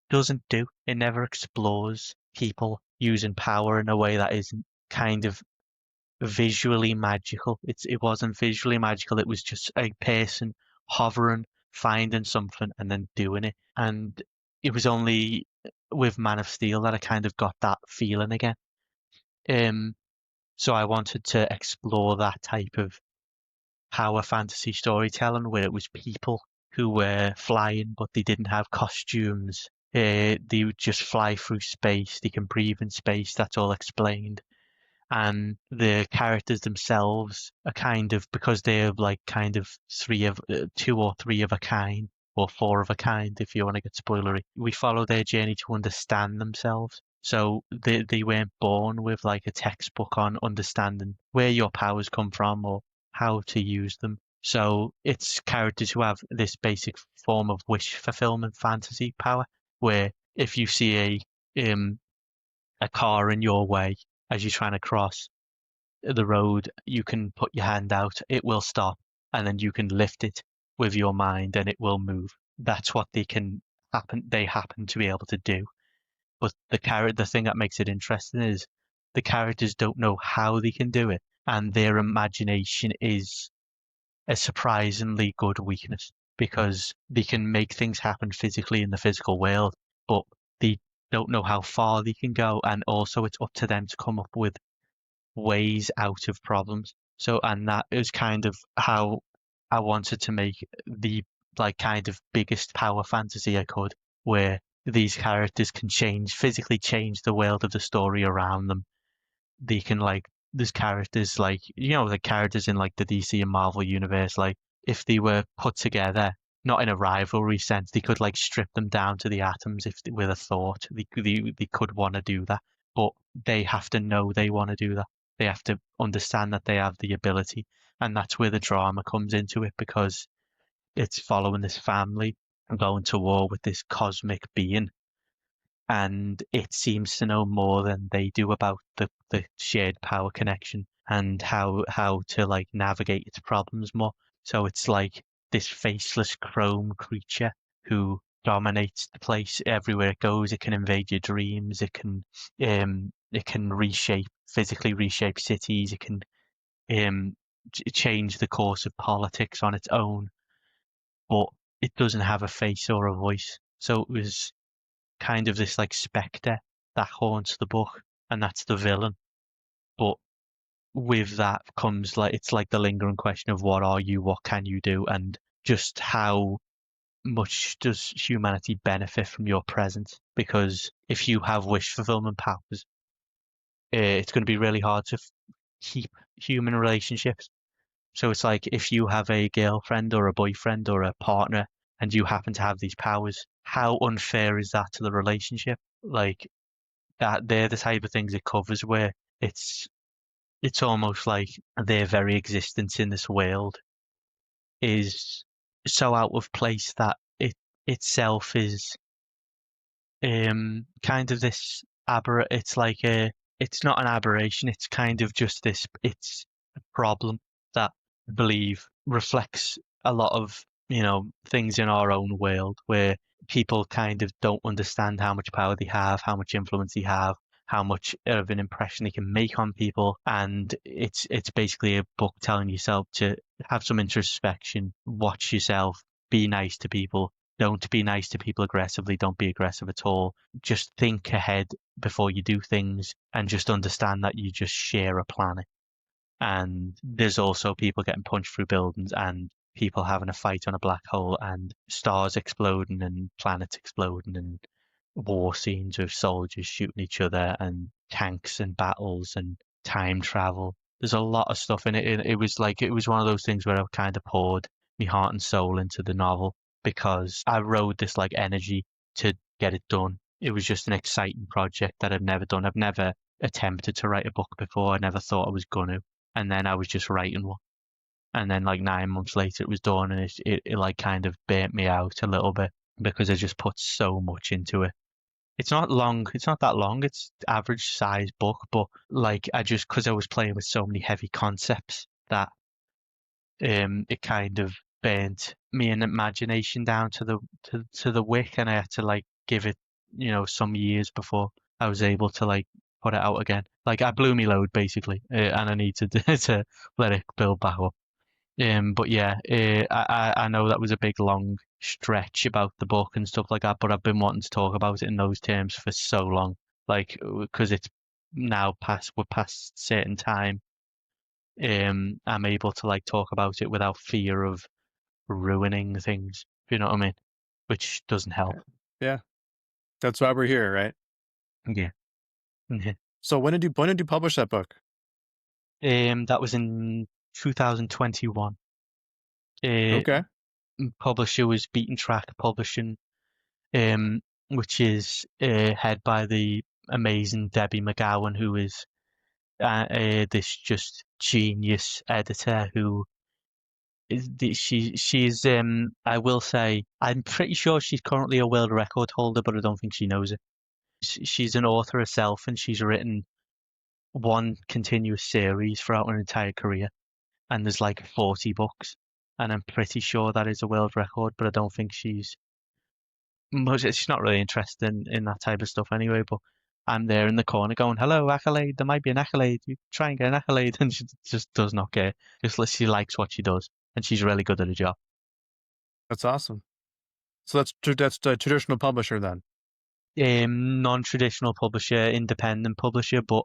Speaker 2: doesn't do. It never explores people using power in a way that isn't kind of visually magical. It wasn't visually magical. It was just a person hovering, finding something, and then doing it. And it was only with Man of Steel that I kind of got that feeling again. Um, so I wanted to explore that type of power fantasy storytelling where it was people who were flying, but they didn't have costumes. They would just fly through space. They can breathe in space. That's all explained. And the characters themselves are kind of, because they're like kind of two or three of a kind, or four of a kind if you want to get spoilery. We follow their journey to understand themselves. So they weren't born with like a textbook on understanding where your powers come from or how to use them. So it's characters who have this basic form of wish fulfillment fantasy power, where if you see a car in your way as you're trying to cross the road, you can put your hand out, it will stop, and then you can lift it with your mind and it will move. That's what they happen to be able to do. But the thing that makes it interesting is the characters don't know how they can do it, and their imagination is a surprisingly good weakness, because they can make things happen physically in the physical world, but they don't know how far they can go, and also it's up to them to come up with ways out of problems. So, and that is kind of how I wanted to make the like kind of biggest power fantasy I could, where these characters can physically change the world of the story around them. They can like there's characters like the characters in like the DC and Marvel universe, like if they were put together, not in a rivalry sense, they could like strip them down to the atoms if with a thought. They could want to do that, but they have to know they want to do that. They have to understand that they have the ability, and that's where the drama comes into it, because it's following this family and going to war with this cosmic being, and it seems to know more than they do about the shared power connection and how to like navigate its problems more. So it's like this faceless chrome creature who dominates the place everywhere it goes. It can invade your dreams. It can physically reshape cities. It can um change the course of politics on its own, but it doesn't have a face or a voice. So it was kind of this like spectre that haunts the book, and that's the villain. But with that comes like it's like the lingering question of what are you, what can you do, and just how much does humanity benefit from your presence? Because if you have wish fulfillment powers, it's going to be really hard to keep human relationships. So it's like if you have a girlfriend or a boyfriend or a partner and you happen to have these powers, how unfair is that to the relationship? Like that they're the type of things it covers where it's it's almost like their very existence in this world is so out of place that it itself is kind of this it's like it's not an aberration, it's kind of just this it's a problem that I believe reflects a lot of things in our own world, where people kind of don't understand how much power they have, how much influence they have, how much of an impression they can make on people. And it's basically a book telling yourself to have some introspection, watch yourself, be nice to people. Don't be nice to people aggressively. Don't be aggressive at all. Just think ahead before you do things, and just understand that you just share a planet. And there's also people getting punched through buildings, and people having a fight on a black hole and stars exploding and planets exploding and war scenes with soldiers shooting each other and tanks and battles and time travel. There's a lot of stuff in it. It was like it was one of those things where I kind of poured my heart and soul into the novel because I rode this like energy to get it done. It was just an exciting project that I've never done. I've never attempted to write a book before. I never thought I was gonna, and then I was just writing one. And then like 9 months later, it was done, and it like kind of burnt me out a little bit because I just put so much into it. It's not long. It's not that long. It's average size book, but like I just because I was playing with so many heavy concepts that it kind of burnt me in imagination down to the wick, and I had to like give it some years before I was able to like put it out again. Like I blew me load basically, and I need to to let it build back up. But yeah, I know that was a big long stretch about the book and stuff like that, but I've been wanting to talk about it in those terms for so long, like because it's now past we're past certain time. I'm able to like talk about it without fear of ruining things. If you know what I mean? Which doesn't help.
Speaker 1: Right. Yeah, that's why we're here, right?
Speaker 2: Yeah. Mhm.
Speaker 1: So when did you publish that book?
Speaker 2: That was in 2021. Uh,
Speaker 1: Okay.
Speaker 2: Publisher was Beaten Track Publishing, um, which is head by the amazing Debbie McGowan, who is this just genius editor who she's I will say I'm pretty sure she's currently a world record holder, but I don't think she knows it. She's an author herself, and she's written one continuous series throughout her entire career, and there's like 40 books, and I'm pretty sure that is a world record, but I don't think she's not really interested in that type of stuff anyway. But I'm there in the corner going, "Hello, accolade. There might be an accolade. You try and get an accolade," and she just does not care. She likes what she does, and she's really good at her job.
Speaker 1: That's awesome. So that's the traditional publisher then.
Speaker 2: Non-traditional publisher, independent publisher, but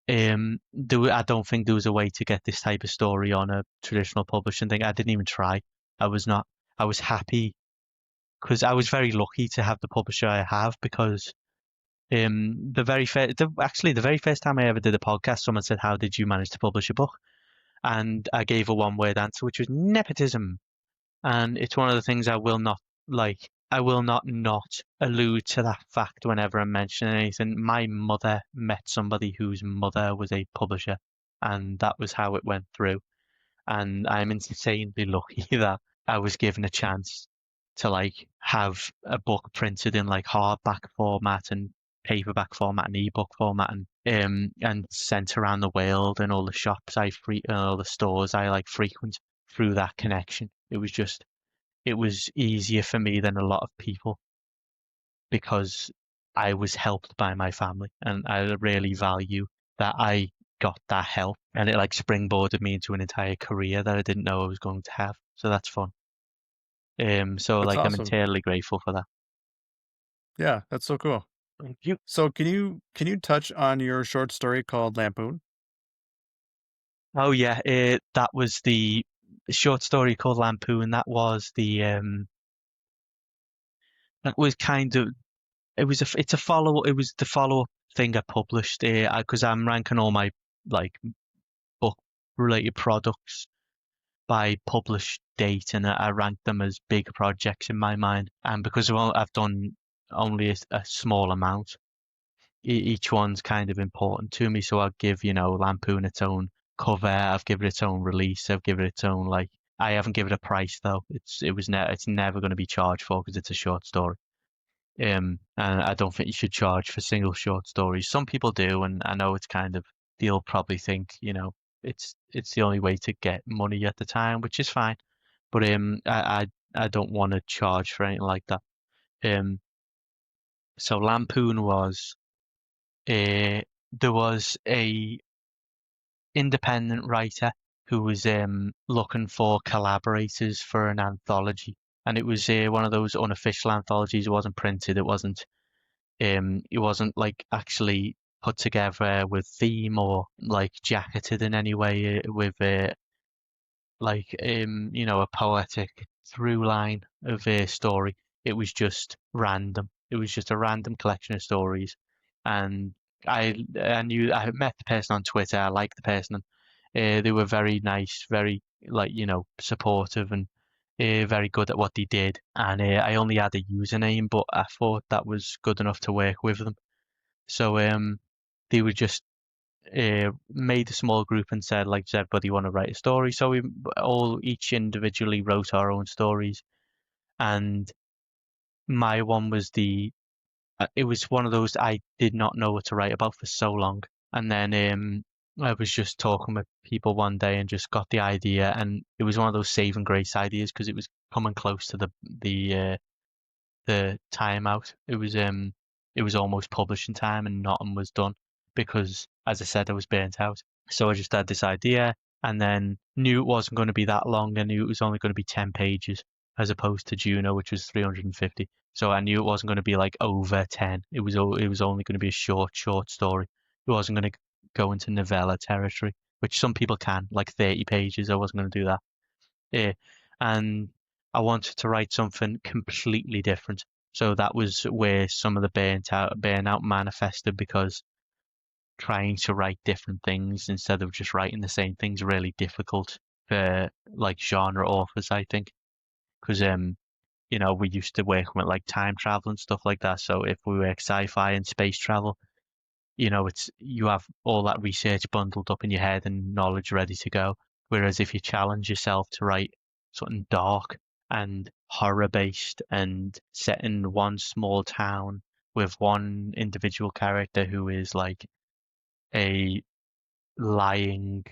Speaker 2: I don't think there was a way to get this type of story on a traditional publishing thing. I didn't even try. I was not. I was happy because I was very lucky to have the publisher I have because the very first time I ever did a podcast, someone said, "How did you manage to publish a book?" And I gave a one-word answer, which was nepotism. And it's one of the things I will not like. I will not allude to that fact whenever I'm mentioning anything. My mother met somebody whose mother was a publisher, and that was how it went through. And I'm insanely lucky that I was given a chance to like have a book printed in like hardback format and paperback format and ebook format and sent around the world and all the shops and all the stores I like frequent through that connection. It was easier for me than a lot of people because I was helped by my family, and I really value that I got that help, and it like springboarded me into an entire career that I didn't know I was going to have. So that's fun. So
Speaker 1: That's
Speaker 2: like I'm
Speaker 1: awesome.
Speaker 2: entirely grateful for that.
Speaker 1: Yeah, that's so cool.
Speaker 2: Thank you.
Speaker 1: So can you touch on your short story called Lampoon?
Speaker 2: Oh yeah, that was the short story called Lampoon. That was kind of it's a follow. It was the follow up thing I published because I'm ranking all my like book related products by published date, and I rank them as big projects in my mind. And because I've done only a small amount, each one's kind of important to me. So I'll give Lampoon its own cover. I've given it its own release. I've given it its own like. I haven't given it a price though. It's never going to be charged for because it's a short story. And I don't think you should charge for single short stories. Some people do, and I know it's kind of they'll probably think, it's the only way to get money at the time, which is fine. But I don't want to charge for anything like that. Um, so Lampoon was there was a independent writer who was looking for collaborators for an anthology, and it was one of those unofficial anthologies. It wasn't printed. It wasn't like actually put together with theme or like jacketed in any way with like a poetic through line of a story. It was just random. It was just a random collection of stories, and I knew I had met the person on Twitter. I liked the person. They were very nice, very like supportive, and very good at what they did. And I only had a username, but I thought that was good enough to work with them. So they were just made a small group and said, like, does everybody want to write a story? So we all each individually wrote our own stories, and my one was it was one of those I did not know what to write about for so long, and then I was just talking with people one day and just got the idea, and it was one of those saving grace ideas because it was coming close to the time out. It was almost publishing time and nothing was done because, as I said, I was burnt out. So I just had this idea and then knew it wasn't going to be that long. I knew it was only going to be 10 pages as opposed to Juno, which was 350. So I knew it wasn't going to be like over 10. It was only going to be a short story. It wasn't going to go into novella territory, which some people can, like 30 pages. I wasn't going to do that. Yeah. And I wanted to write something completely different. So that was where some of the burnout manifested because trying to write different things instead of just writing the same things really difficult for like genre authors, I think. Because we used to work with like time travel and stuff like that. So if we work sci-fi and space travel, it's you have all that research bundled up in your head and knowledge ready to go. Whereas if you challenge yourself to write something dark and horror based and set in one small town with one individual character who is like a lying,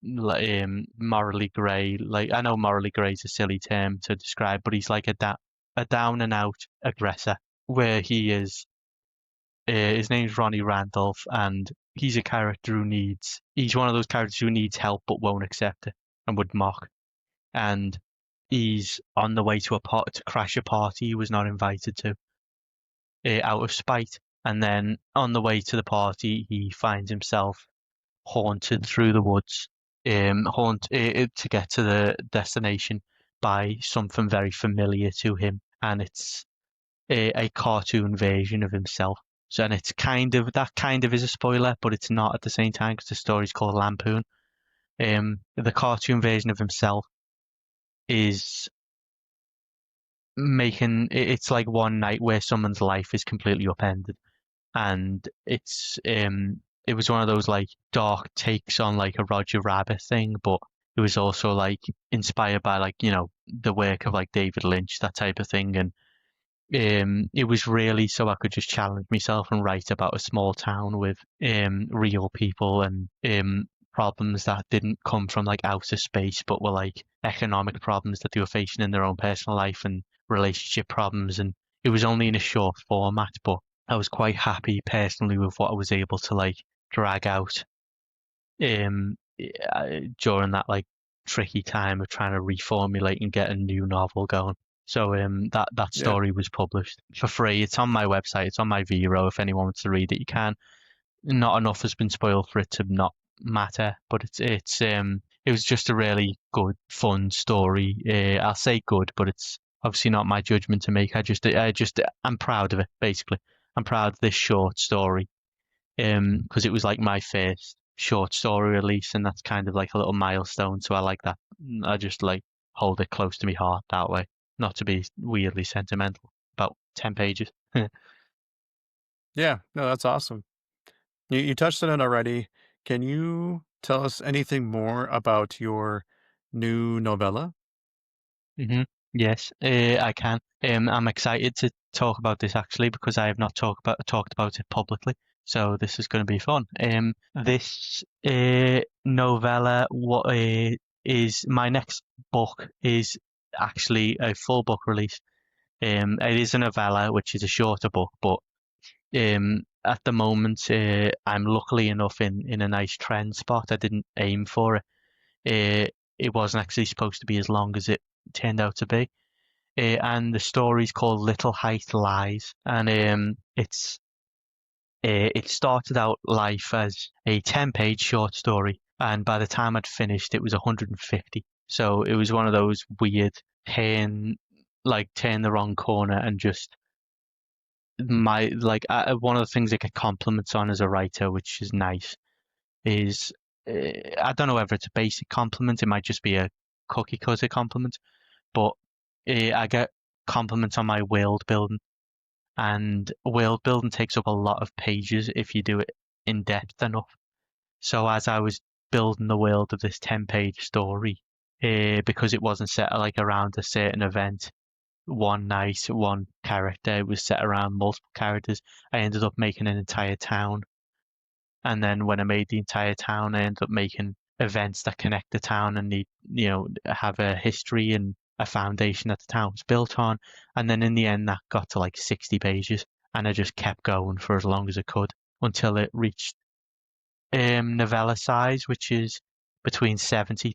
Speaker 2: morally grey. Like I know morally grey is a silly term to describe, but he's like a down and out aggressor where he is his name's Ronnie Randolph, and he's a character he's one of those characters who needs help but won't accept it and would mock. And he's on the way to crash a party he was not invited to, out of spite. And then on the way to the party, he finds himself haunted through the woods, to get to the destination by something very familiar to him, and it's a cartoon version of himself. So, and it's kind of is a spoiler, but it's not at the same time because the story's called Lampoon. The cartoon version of himself is it's like one night where someone's life is completely upended, and it was one of those like dark takes on like a Roger Rabbit thing, but it was also like inspired by like the work of like David Lynch, that type of thing, and it was really so I could just challenge myself and write about a small town with real people and problems that didn't come from like outer space, but were like economic problems that they were facing in their own personal life and relationship problems. And it was only in a short format, but I was quite happy personally with what I was able to like drag out during that like tricky time of trying to reformulate and get a new novel going. So that
Speaker 1: Yeah.
Speaker 2: story was published for free. It's on my website. It's on my Vero. If anyone wants to read it, you can. Not enough has been spoiled for it to not matter, but it was just a really good, fun story. I'll say good, but it's obviously not my judgment to make. I'm proud of it. Basically, I'm proud of this short story because it was like my first short story release, and that's kind of like a little milestone. So I like that. I just like hold it close to my heart that way, not to be weirdly sentimental. About 10 pages.
Speaker 1: Yeah. No, that's awesome. You touched on it already. Can you tell us anything more about your new novella?
Speaker 2: hmm Yes, I can. I'm excited to talk about this actually because I have not talked about it publicly. So this is going to be fun. This novella, what is my next book is actually a full book release. It is a novella, which is a shorter book, but at the moment, I'm luckily enough in a nice trend spot. I didn't aim for it. It wasn't actually supposed to be as long as it turned out to be. And the story's called Little Height Lies, and it started out life as a 10-page short story, and by the time I'd finished, it was 150. So it was one of those weird turn the wrong corner and just one of the things I get compliments on as a writer, which is nice, is I don't know whether it's a basic compliment, it might just be a cookie cutter compliment, but I get compliments on my world building, and world building takes up a lot of pages if you do it in depth enough. So as I was building the world of this 10-page story, because it wasn't set like around a certain event, one night, one character, it was set around multiple characters. I ended up making an entire town. And then when I made the entire town, I ended up making events that connect the town and have a history and a foundation that the town was built on. And then in the end, that got to like 60 pages, and I just kept going for as long as I could until it reached novella size, which is between 70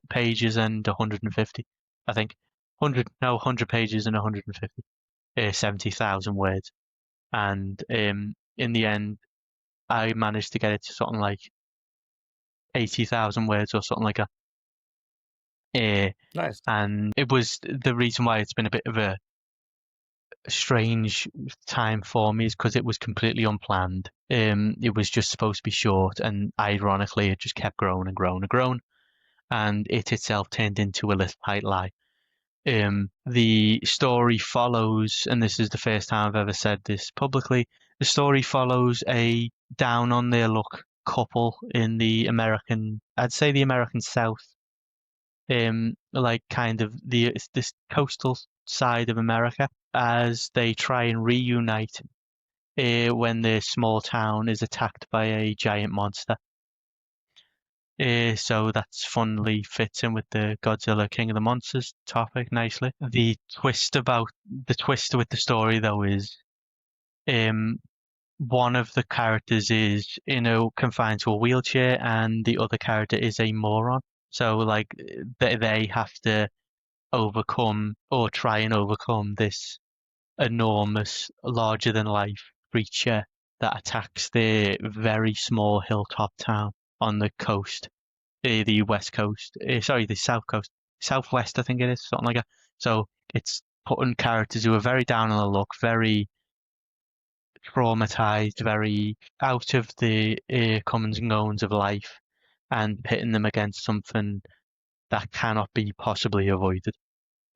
Speaker 2: pages and 150, I think. 100 pages and 150, 70,000 words. And in the end, I managed to get it to something like 80,000 words or something like that.
Speaker 1: Nice.
Speaker 2: And it was the reason why it's been a bit of a strange time for me is because it was completely unplanned. It was just supposed to be short, and ironically, it just kept growing and growing and growing, and it itself turned into a little white lie. The story follows, and this is the first time I've ever said this publicly, the story follows a down on their luck couple in I'd say the American South, like kind of this coastal side of America, as they try and reunite when their small town is attacked by a giant monster. So that's funnily fits in with the Godzilla King of the Monsters topic nicely. The twist with the story though is um one of the characters is confined to a wheelchair, and the other character is a moron. So like they have to overcome or try and overcome this enormous, larger than life creature that attacks their very small hilltop town on the coast, the west coast, sorry, the south coast, southwest, I think it is, something like that. So it's putting characters who are very down on the luck, very traumatized, very out of the comings and goings of life, and pitting them against something that cannot be possibly avoided.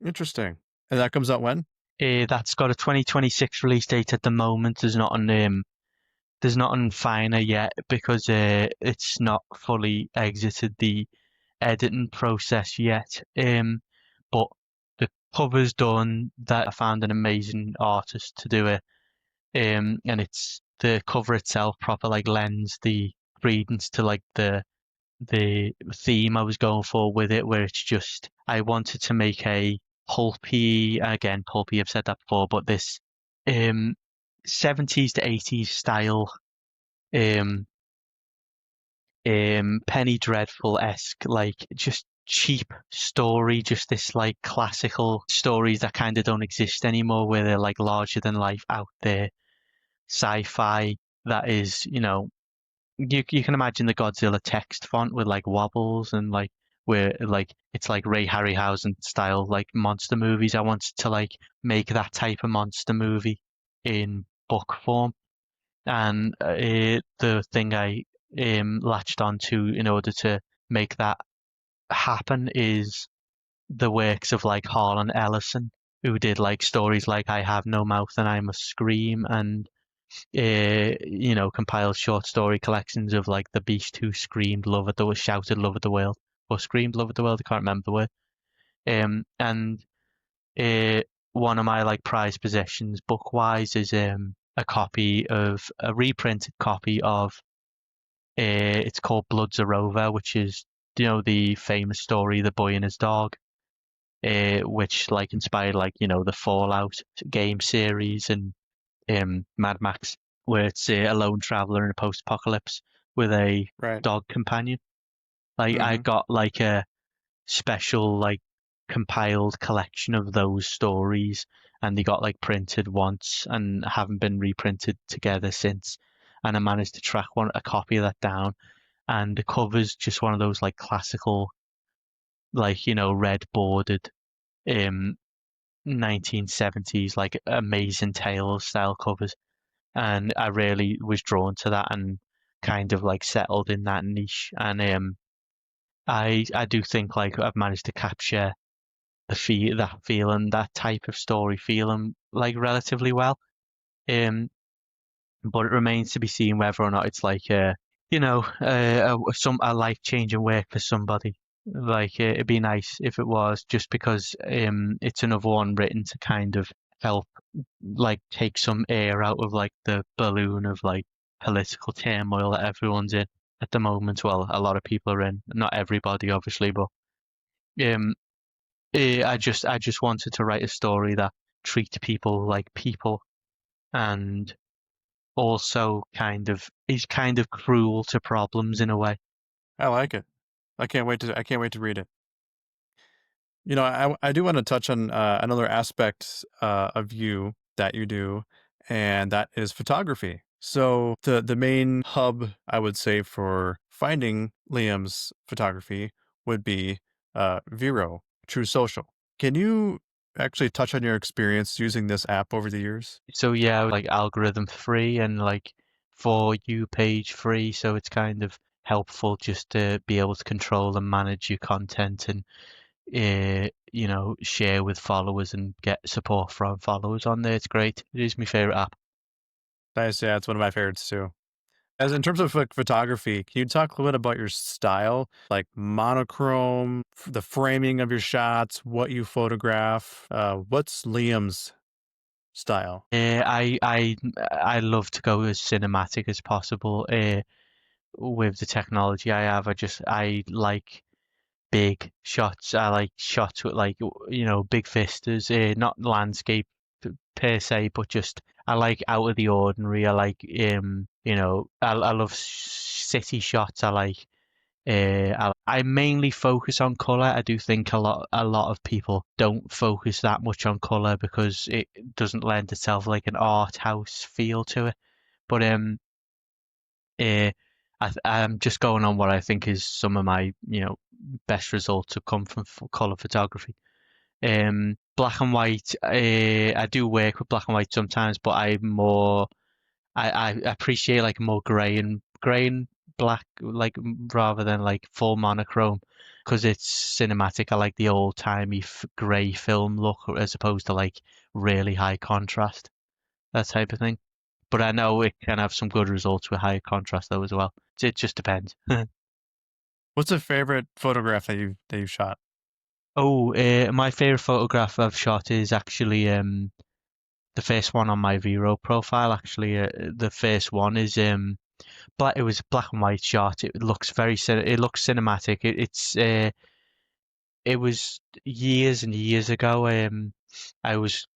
Speaker 1: Interesting. And that comes out when?
Speaker 2: That's got a 2026 release date at the moment. There's not on Finer yet because it's not fully exited the editing process yet. But the cover's done. That I found an amazing artist to do it. And it's the cover itself proper like lends the credence to like the theme I was going for with it, where it's just I wanted to make a pulpy. I've said that before, but this um 70s to 80s style um Penny Dreadful esque, like just cheap story, just this like classical stories that kind of don't exist anymore, where they're like larger than life out there sci-fi that is, you can imagine the Godzilla text font with like wobbles and like where like it's like Ray Harryhausen style like monster movies. I wanted to like make that type of monster movie in book form, and the thing I latched onto in order to make that happen is the works of like Harlan Ellison, who did like stories like I Have No Mouth and I Must Scream, and compiled short story collections of like the beast who shouted love at the world, or screamed love at the world. I can't remember the word. And uh, one of my like prized possessions, book wise, is a reprinted copy of it's called Blood's a Rover, which is the famous story, The Boy and His Dog, which like inspired like the Fallout game series and Mad Max, where it's a lone traveler in a post-apocalypse with a
Speaker 1: Right.
Speaker 2: dog companion. Like I
Speaker 1: Mm-hmm.
Speaker 2: got like a special like compiled collection of those stories, and they got like printed once and haven't been reprinted together since. And I managed to track a copy of that down, and the cover's just one of those like classical, like red bordered, um 1970s like Amazing Tales style covers, and I really was drawn to that and kind of like settled in that niche. And I do think like I've managed to capture that feeling, that type of story feeling like relatively well. Um, but it remains to be seen whether or not it's like a life changing work for somebody. Like it'd be nice if it was, just because it's another one written to kind of help like take some air out of like the balloon of like political turmoil that everyone's in at the moment. Well, a lot of people are in, not everybody obviously, but um I just wanted to write a story that treats people like people, and also is kind of cruel to problems in a way.
Speaker 1: I like it. I can't wait to read it. You know, I do want to touch on another aspect of you that you do, and that is photography. So the main hub, I would say, for finding Liam's photography would be Vero, True Social. Can you actually touch on your experience using this app over the years?
Speaker 2: So yeah, like algorithm free and like for you page free, so it's kind of helpful just to be able to control and manage your content, and share with followers and get support from followers on there. It's great. It is my favorite app.
Speaker 1: Nice, yeah, it's one of my favorites too. As in terms of like photography, can you talk a little bit about your style, like monochrome, the framing of your shots, what you photograph? What's Liam's style?
Speaker 2: I love to go as cinematic as possible. With the technology I have, I like big shots. I like shots with like big vistas, not landscape per se, but just I like out of the ordinary. I like I love city shots. I mainly focus on color. I do think a lot of people don't focus that much on color because it doesn't lend itself like an art house feel to it. But uh, I'm just going on what I think is some of my best results have come from color photography. Black and white. I do work with black and white sometimes, but I appreciate like more gray and black, like rather than like full monochrome, because it's cinematic. I like the old timey gray film look as opposed to like really high contrast, that type of thing. But I know it can have some good results with high contrast though as well. It just depends.
Speaker 1: What's a favorite photograph that you've shot?
Speaker 2: Oh, my favorite photograph I've shot is actually the first one on my Vero profile. Actually, the first one is black. It was a black and white shot. It looks it looks cinematic. It was years and years ago. I was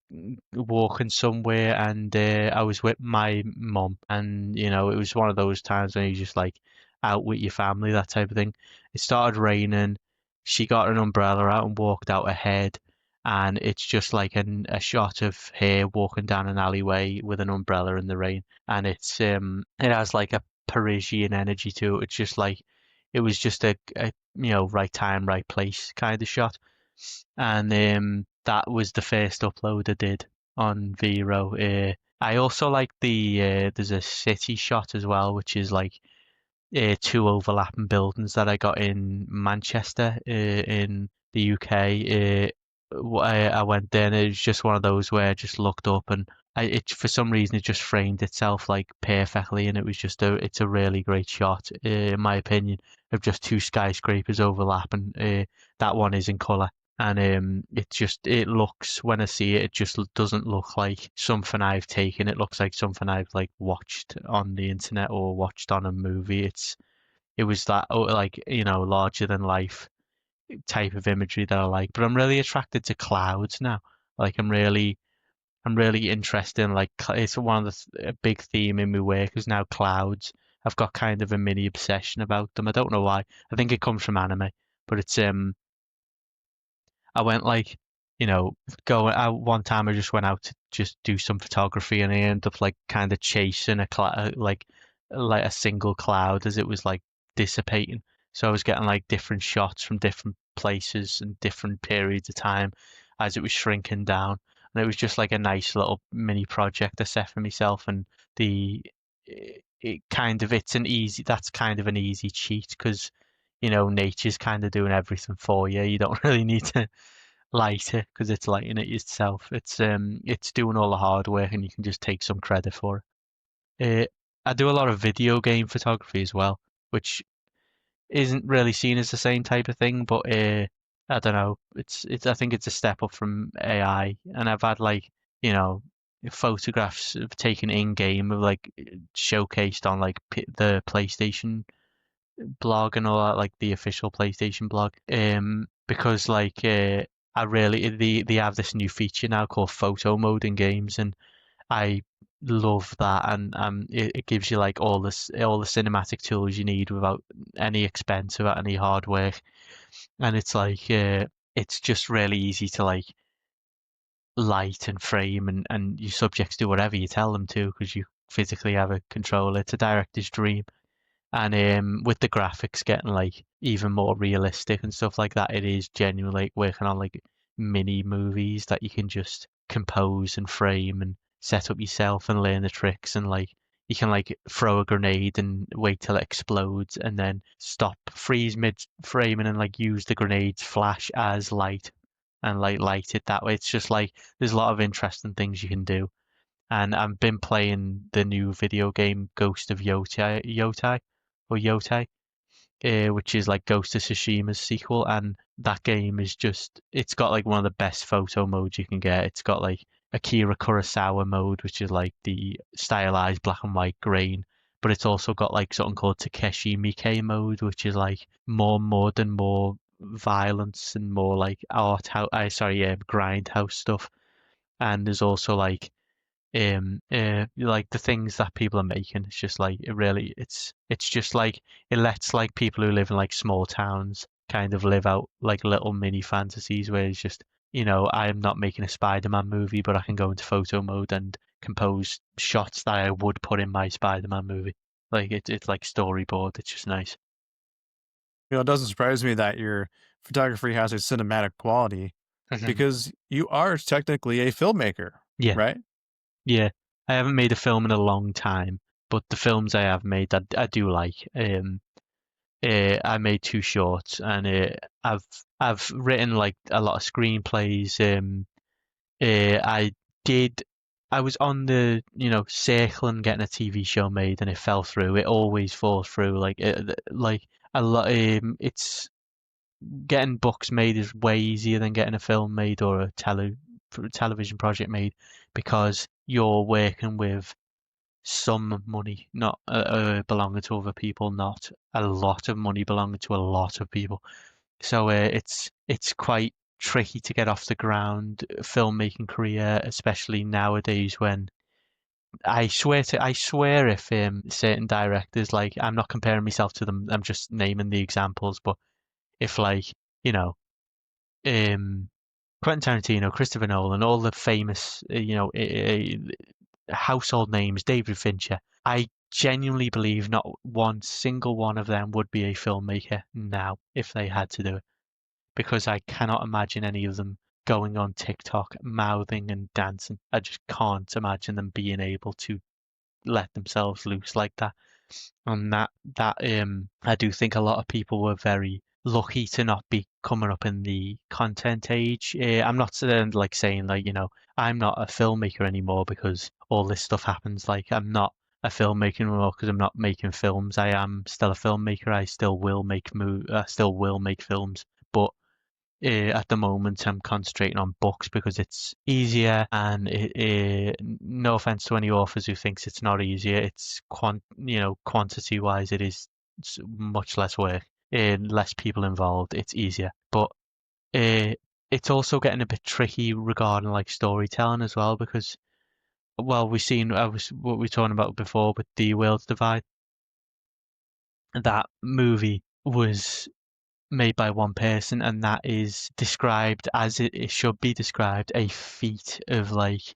Speaker 2: walking somewhere, and I was with my mum, and it was one of those times when you just like out with your family, that type of thing. It started raining. She got an umbrella out and walked out ahead, and it's just like a shot of her walking down an alleyway with an umbrella in the rain, and it has like a Parisian energy to it. It's just like it was just a right time, right place kind of shot. And that was the first upload I did on Vero. I also like there's a city shot as well, which is like two overlapping buildings that I got in Manchester, in the UK. I went there, and it was just one of those where I just looked up, and it for some reason it just framed itself like perfectly, and it's a really great shot, in my opinion, of just two skyscrapers overlapping. That one is in color. And it looks, when I see it, it just doesn't look like something I've taken. It looks like something I've like watched on the internet or watched on a movie. It was that like larger than life type of imagery that I like. But I'm really attracted to clouds now. Like I'm really interested in like it's one of a big theme in my work is now clouds. I've got kind of a mini obsession about them. I don't know why. I think it comes from anime, but I went like, going out one time. I just went out to just do some photography, and I ended up like kind of chasing like a single cloud as it was like dissipating. So I was getting like different shots from different places and different periods of time as it was shrinking down. And it was just like a nice little mini project I set for myself. And the it kind of it's an easy that's kind of an easy cheat because nature's kind of doing everything for you. You don't really need to light it because it's lighting it yourself. It's doing all the hard work and you can just take some credit for it. I do a lot of video game photography as well, which isn't really seen as the same type of thing, but I don't know. It's I think it's a step up from AI, and I've had like you know photographs of taken in game of like showcased on like the PlayStation blog and all that, like the official PlayStation blog. Because like I really they have this new feature now called photo mode in games, and I love that, and it gives you like all the cinematic tools you need without any expense, without any hard work, and it's like it's just really easy to like light and frame, and your subjects do whatever you tell them to because you physically have a controller. It's a director's dream, and with the graphics getting like even more realistic and stuff like that, it is genuinely like working on like mini movies that you can just compose and frame and set up yourself and learn the tricks, and like you can like throw a grenade and wait till it explodes and then stop, freeze mid framing and like use the grenade's flash as light and like light it that way. It's just like there's a lot of interesting things you can do. And I've been playing the new video game Ghost of Yotai, which is like Ghost of Tsushima's sequel, and that game is just it's got like one of the best photo modes you can get. It's got like Akira Kurosawa mode, which is like the stylized black and white grain, but it's also got like something called Takeshi Miike mode, which is like more mud and more violence and more like grindhouse stuff. And there's also like the things that people are making. It's just like it's just like it lets like people who live in like small towns kind of live out like little mini fantasies where it's just I am not making a Spider-Man movie, but I can go into photo mode and compose shots that I would put in my Spider-Man movie. Like it's like storyboard. It's just nice.
Speaker 1: It doesn't surprise me that your photography has a cinematic quality
Speaker 2: Mhm.
Speaker 1: because you are technically a filmmaker,
Speaker 2: Yeah,
Speaker 1: right?
Speaker 2: yeah. I haven't made a film in a long time, but the films I have made, I do like. I made two shorts, and I've I've written like a lot of screenplays. I did. I was on the circle and getting a TV show made, and it fell through. It always falls through. Like a lot. It's getting books made is way easier than getting a film made or a television project made because you're working with some money not belonging to other people, not a lot of money belonging to a lot of people. So it's quite tricky to get off the ground filmmaking career, especially nowadays when I swear if certain directors, like I'm not comparing myself to them, I'm just naming the examples, but if like you know um Quentin Tarantino, Christopher Nolan, all the famous household names, David Fincher. I genuinely believe not one single one of them would be a filmmaker now if they had to do it, because I cannot imagine any of them going on TikTok, mouthing and dancing. I just can't imagine them being able to let themselves loose like that. And that I do think a lot of people were very lucky to not be coming up in the content age. I'm not like saying like I'm not a filmmaker anymore because all this stuff happens. Like I'm not a filmmaker anymore because I'm not making films. I am still a filmmaker. I still will make films, but at the moment I'm concentrating on books because it's easier, and no offense to any authors who thinks it's not easier, it's quantity wise it is much less work, less people involved, it's easier, but uh, it's also getting a bit tricky regarding like storytelling as well because well we've seen I was what we were talking about before with the Worlds Divide. That movie was made by one person, and that is described as it should be described, a feat of like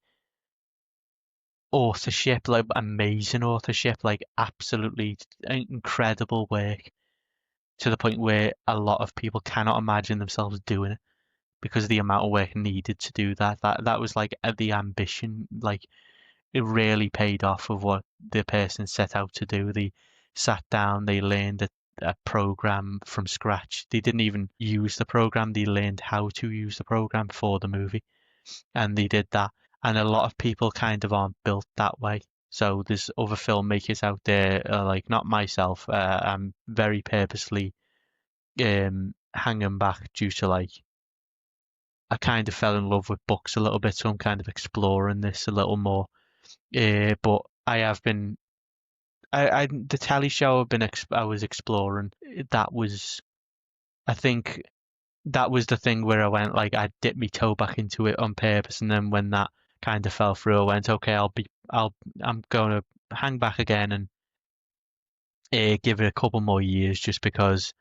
Speaker 2: authorship, like amazing authorship, like absolutely incredible work. to the point where a lot of people cannot imagine themselves doing it because of the amount of work needed to do that. That was like the ambition, like it really paid off of what the person set out to do. They sat down, they learned a program from scratch. They didn't even use the program, they learned how to use the program for the movie, and they did that. And a lot of people kind of aren't built that way. So there's other filmmakers out there, like not myself. I'm very purposely hanging back due to like I kind of fell in love with books a little bit, so I'm kind of exploring this a little more. But I have been, the telly show I was exploring. That was, I think, that was the thing where I went like I dipped my toe back into it on purpose, and then when that kind of fell through, I went, okay, I'm going to hang back again and give it a couple more years, just because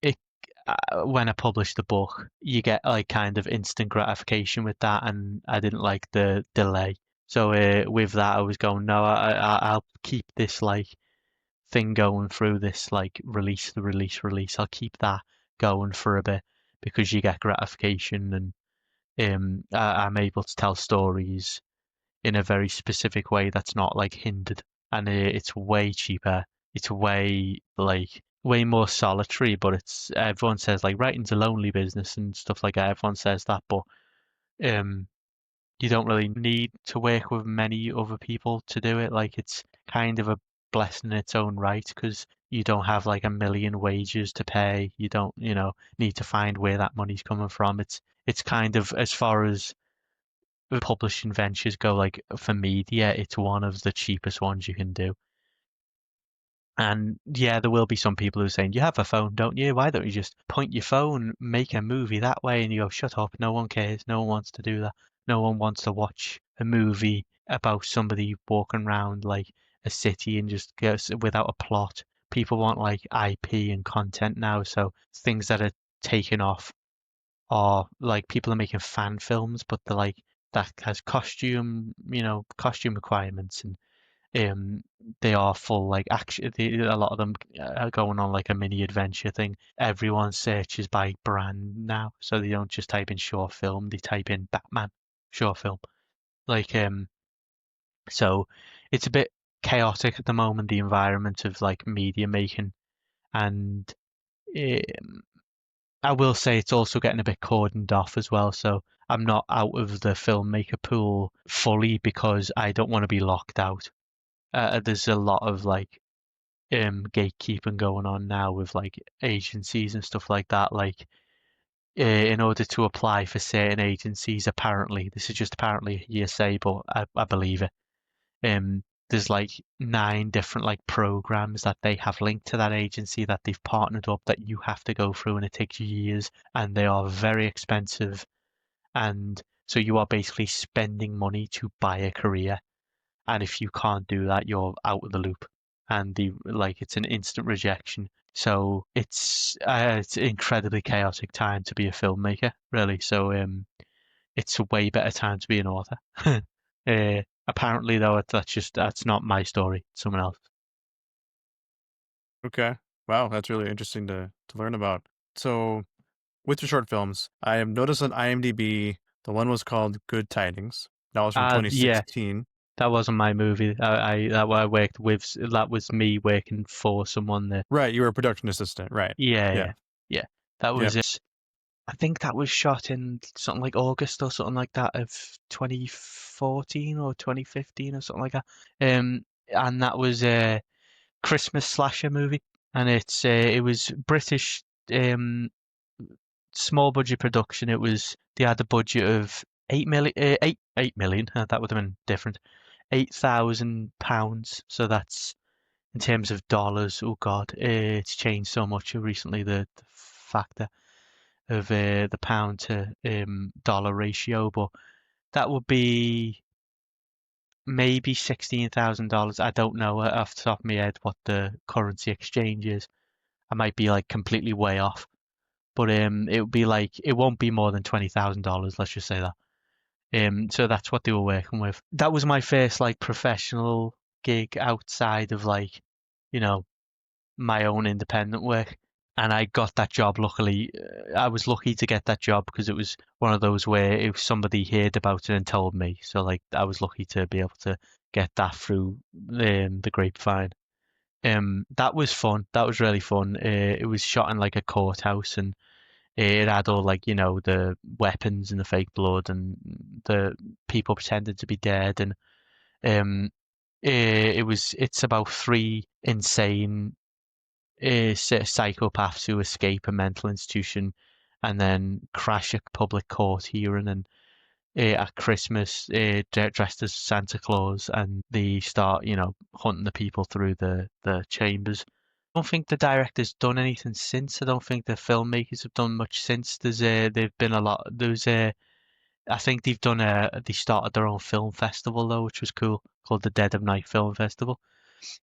Speaker 2: it when I published the book, you get like kind of instant gratification with that, and I didn't like the delay. So with that, I was going, no, I'll keep this like thing going through this like release. I'll keep that going for a bit because you get gratification, and I'm able to tell stories in a very specific way that's not like hindered, and it's way cheaper. It's way like way more solitary, but it's everyone says like writing's a lonely business and stuff like that. Everyone says that, but um, you don't really need to work with many other people to do it. Like it's kind of a blessing in its own right because you don't have like a million wages to pay. You don't, need to find where that money's coming from. It's kind of as far as the publishing ventures go, like for media, it's one of the cheapest ones you can do. And yeah, there will be some people who are saying, you have a phone, don't you? Why don't you just point your phone, make a movie that way? And you go, shut up. No one cares. No one wants to do that. No one wants to watch a movie about somebody walking around like a city and just goes without a plot. People want like IP and content now. So things that are taken off are like people are making fan films, but they're like that has costume requirements, and um they are full like action. A lot of them are going on like a mini adventure thing. Everyone searches by brand now, so they don't just type in short film, they type in Batman short film. Like so it's a bit chaotic at the moment, the environment of like media making, and um, I will say it's also getting a bit cordoned off as well. So I'm not out of the filmmaker pool fully because I don't want to be locked out. There's a lot of like gatekeeping going on now with like agencies and stuff like that. Like in order to apply for certain agencies, apparently this is just apparently hearsay, but I believe it. There's like 9 different like programs that they have linked to that agency that they've partnered up that you have to go through, and it takes years, and they are very expensive, and so you are basically spending money to buy a career, and if you can't do that, you're out of the loop, and the like it's an instant rejection. So it's an incredibly chaotic time to be a filmmaker, really. So it's a way better time to be an author. Apparently, though, that's not my story. It's someone else.
Speaker 1: Okay. Wow, that's really interesting to learn about. So, with your short films, I have noticed on IMDb the one was called Good Tidings. That was from
Speaker 2: Yeah,
Speaker 1: 2016.
Speaker 2: that wasn't my movie. I worked with. That was me working for someone there.
Speaker 1: Right, you were a production assistant, right?
Speaker 2: Yeah,
Speaker 1: Yeah.
Speaker 2: yeah, yeah. That
Speaker 1: Yep.
Speaker 2: was it. I think that was shot in something like August or something like that of 2014 or 2015 or something like that. And that was a Christmas slasher movie, and it was British, um, small budget production. They had a budget of 8 million, 8 million. That would have been different. £8,000. So that's in terms of dollars. Oh God, it's changed so much recently. The factor of the pound to dollar ratio, but that would be maybe $16,000. I don't know off the top of my head what the currency exchange is. I might be like completely way off, but it would be like it won't be more than $20,000. Let's just say that. So that's what they were working with. That was my first like professional gig outside of like, you know, my own independent work. And I got that job. Luckily, I was lucky to get that job because it was one of those where if somebody heard about it and told me. So like I was lucky to be able to get that through the grapevine. That was fun. That was really fun. It was shot in like a courthouse, and it had all like the weapons and the fake blood and the people pretending to be dead, and um, it's about three insane psychopaths who escape a mental institution and then crash a public court hearing and at Christmas dressed as Santa Claus, and they start hunting the people through the chambers. I don't think the director's done anything since. I don't think the filmmakers have done much since. They've been a lot. I think they started their own film festival though, which was cool, called the Dead of Night Film Festival.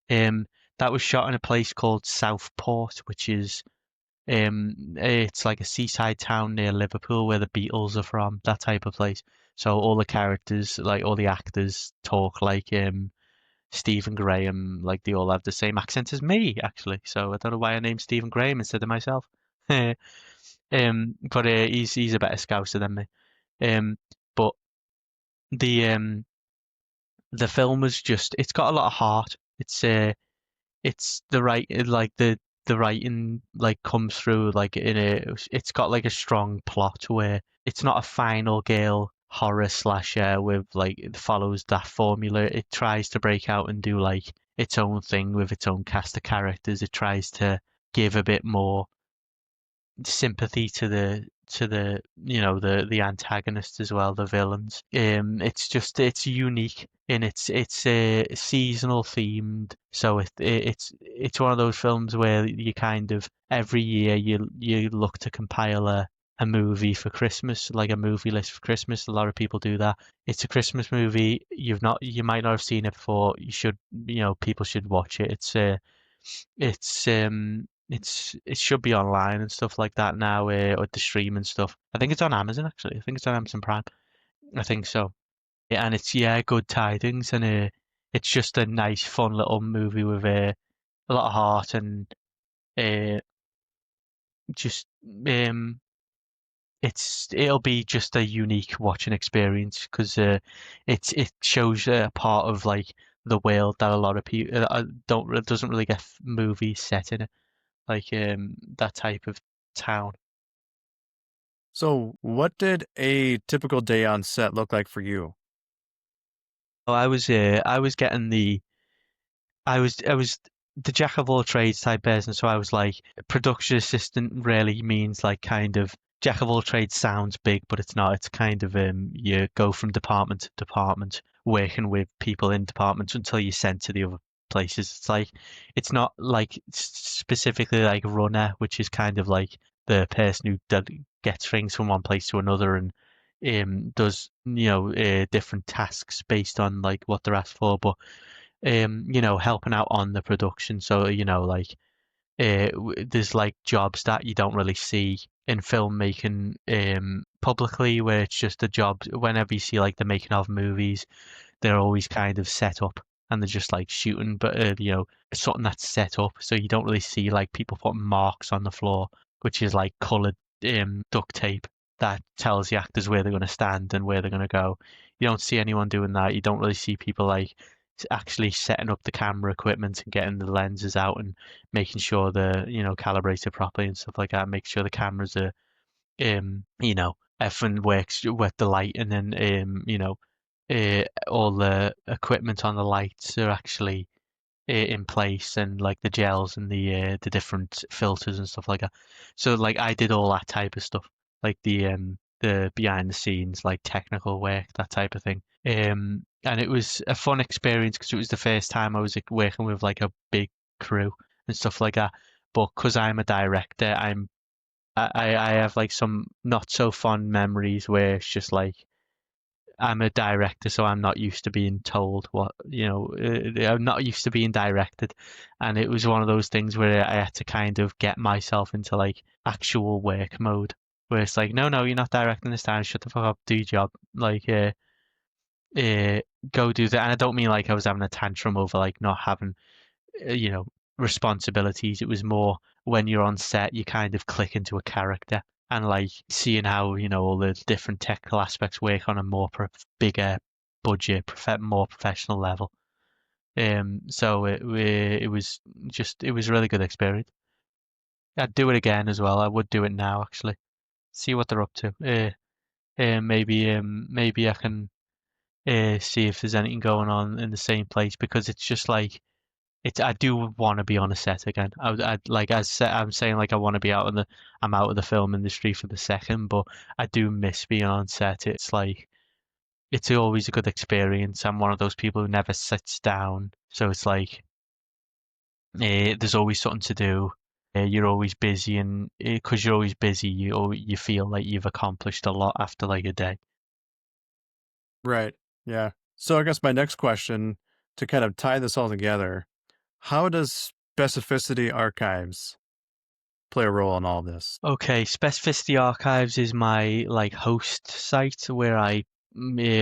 Speaker 2: Um, that was shot in a place called Southport, which is it's like a seaside town near Liverpool where the Beatles are from, that type of place. So all the characters, like all the actors, talk like Stephen Graham, like they all have the same accent as me, actually. So I don't know why I named Stephen Graham instead of myself. But he's a better Scouser than me. Um, but the um the film was just it's got a lot of heart. It's the right like the writing like comes through like it's got like a strong plot where it's not a final girl horror slasher with like it follows that formula. It tries to break out and do like its own thing with its own cast of characters. It tries to give a bit more sympathy to the antagonists as well, the villains. It's unique in it's seasonal themed, so it's one of those films where you kind of every year you look to compile a movie for Christmas, like a movie list for Christmas. A lot of people do that. It's a Christmas movie. You might not have seen it before. You should, people should watch it. It should be online and stuff like that now, or the stream and stuff. I think it's on Amazon actually. I think it's on Amazon Prime. I think so. Yeah, and it's good tidings, and it's just a nice, fun little movie with a lot of heart and uh, just it'll be just a unique watching experience because it shows a part of like the world that a lot of people don't doesn't really get movies set in it, like that type of town.
Speaker 1: So, what did a typical day on set look like for you?
Speaker 2: So I was getting I was the jack of all trades type person. So I was like production assistant really means like kind of jack of all trades sounds big, but it's not. It's kind of you go from department to department, working with people in departments until you're sent to the other places. It's not like specifically like runner, which is kind of like the person who gets things from one place to another and does different tasks based on like what they're asked for, but helping out on the production. So, like there's like jobs that you don't really see in filmmaking publicly, where it's just a job. Whenever you see like the making of movies, they're always kind of set up and they're just like shooting, but something that's set up. So you don't really see like people putting marks on the floor, which is like colored duct tape that tells the actors where they're going to stand and where they're going to go. You don't see anyone doing that. You don't really see people like actually setting up the camera equipment and getting the lenses out and making sure they're calibrated properly and stuff like that. Make sure the cameras are everything works with the light, and then all the equipment on the lights are actually in place, and like the gels and the different filters and stuff like that. So like I did all that type of stuff, like the behind the scenes like technical work, that type of thing. And it was a fun experience because it was the first time I was like, working with like a big crew and stuff like that. But because I'm a director, I have like some not so fond memories where it's just like I'm a director, so I'm not used to being told what, I'm not used to being directed. And it was one of those things where I had to kind of get myself into like actual work mode, where it's like, no, no, you're not directing this time. Shut the fuck up, do your job. Like, uh, go do that. And I don't mean like I was having a tantrum over like not having, responsibilities. It was more when you're on set, you kind of click into a character and like seeing how, all the different technical aspects work on a bigger budget, more professional level. So it was a really good experience. I'd do it again as well. I would do it now actually. See what they're up to. Maybe I can see if there's anything going on in the same place because it's just like I do want to be on a set again. Like I'm saying, like I want to be I'm out of the film industry for the second, but I do miss being on set. It's like it's always a good experience. I'm one of those people who never sits down, so it's like there's always something to do. You're always busy, and because you're always busy, you feel like you've accomplished a lot after like a day.
Speaker 1: Right. Yeah. So I guess my next question to kind of tie this all together, how does Specificity Archives play a role in all this?
Speaker 2: Okay, Specificity Archives is my like host site where I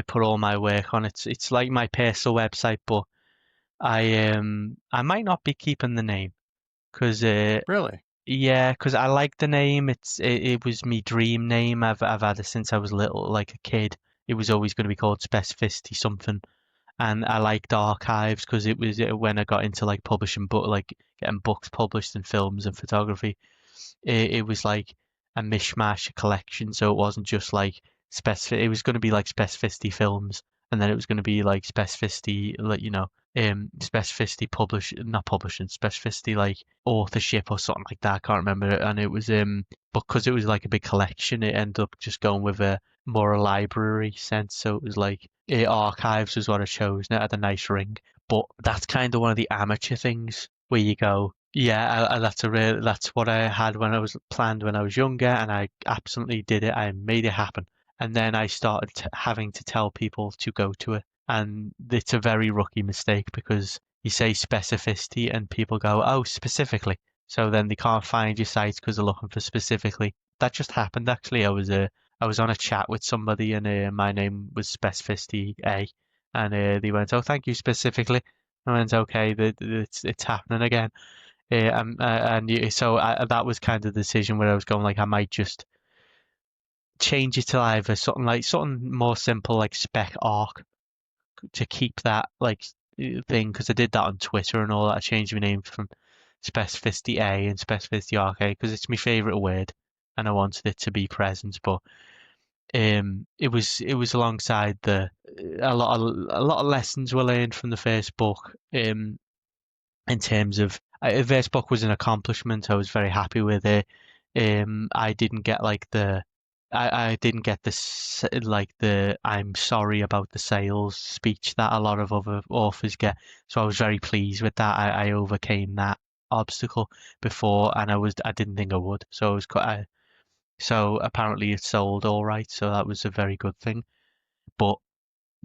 Speaker 2: put all my work on. It's like my personal website, but I might not be keeping the name because
Speaker 1: Really?
Speaker 2: yeah, because I like the name. It was my dream name. I've had it since I was little, like a kid. It was always going to be called Specificity something, and I liked archives because it was when I got into like publishing book, like getting books published and films and photography. It was like a mishmash collection, so it wasn't just like specific. It was going to be like specificity films, and then it was going to be like specificity, like specificity not publishing, specificity like authorship or something like that. I can't remember it, and it was because it was like a big collection, it ended up just going with a more a library sense. So it was like archives was what I chose, and it had a nice ring. But that's kind of one of the amateur things where you go, yeah, that's what I had when I was planned when I was younger, and I absolutely did it. I made it happen, and then I started having to tell people to go to it, and it's a very rookie mistake because you say specificity and people go, oh, specifically, so then they can't find your site because they're looking for specifically. That just happened actually. I was on a chat with somebody, and my name was Specificity A, and they went, "Oh, thank you specifically." I went, "Okay, it's happening again." So that was kind of the decision where I was going like I might just change it to either something more simple like Spec Arc to keep that like thing because I did that on Twitter and all that. I changed my name from Specificity A and Specificity Arc because it's my favorite word and I wanted it to be present. But it was alongside a lot of lessons were learned from the first book. In terms of the first book was an accomplishment. I was very happy with it. I didn't get like I didn't get this like the I'm sorry about the sales speech that a lot of other authors get. So I was very pleased with that. I overcame that obstacle before, and I didn't think I would. So I was quite. So apparently it sold all right. So that was a very good thing. But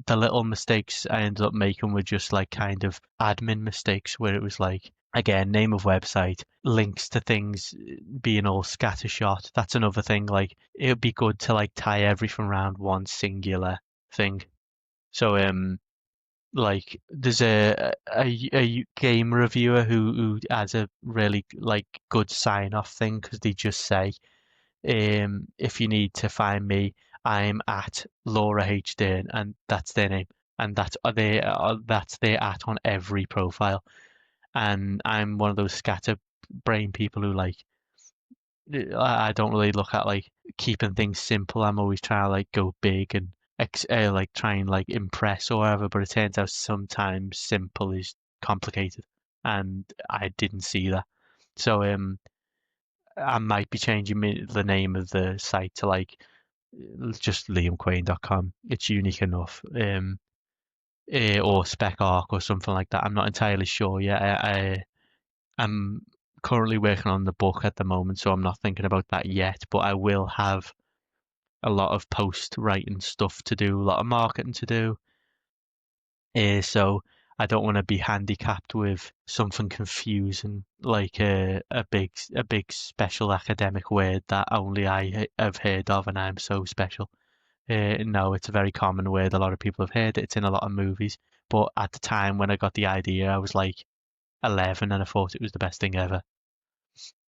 Speaker 2: the little mistakes I ended up making were just like kind of admin mistakes where it was like again name of website links to things being all scattershot. That's another thing. Like it would be good to like tie everything around one singular thing. So like there's a game reviewer who has a really like good sign off thing because they just say if you need to find me, I'm at Laura H. Dern, and that's their name, and that's their at on every profile. And I'm one of those scatterbrain people who like I don't really look at like keeping things simple. I'm always trying to like go big and like try and like impress or whatever. But it turns out sometimes simple is complicated, and I didn't see that. So I might be changing the name of the site to like just liamquane.com. It's unique enough. Or Spec Arc or something like that. I'm not entirely sure yet. I'm currently working on the book at the moment, so I'm not thinking about that yet. But I will have a lot of post writing stuff to do, a lot of marketing to do. So I don't want to be handicapped with something confusing like a big special academic word that only I have heard of, and I'm so special. No, it's a very common word. A lot of people have heard it. It's in a lot of movies. But at the time when I got the idea, I was like, 11 and I thought it was the best thing ever.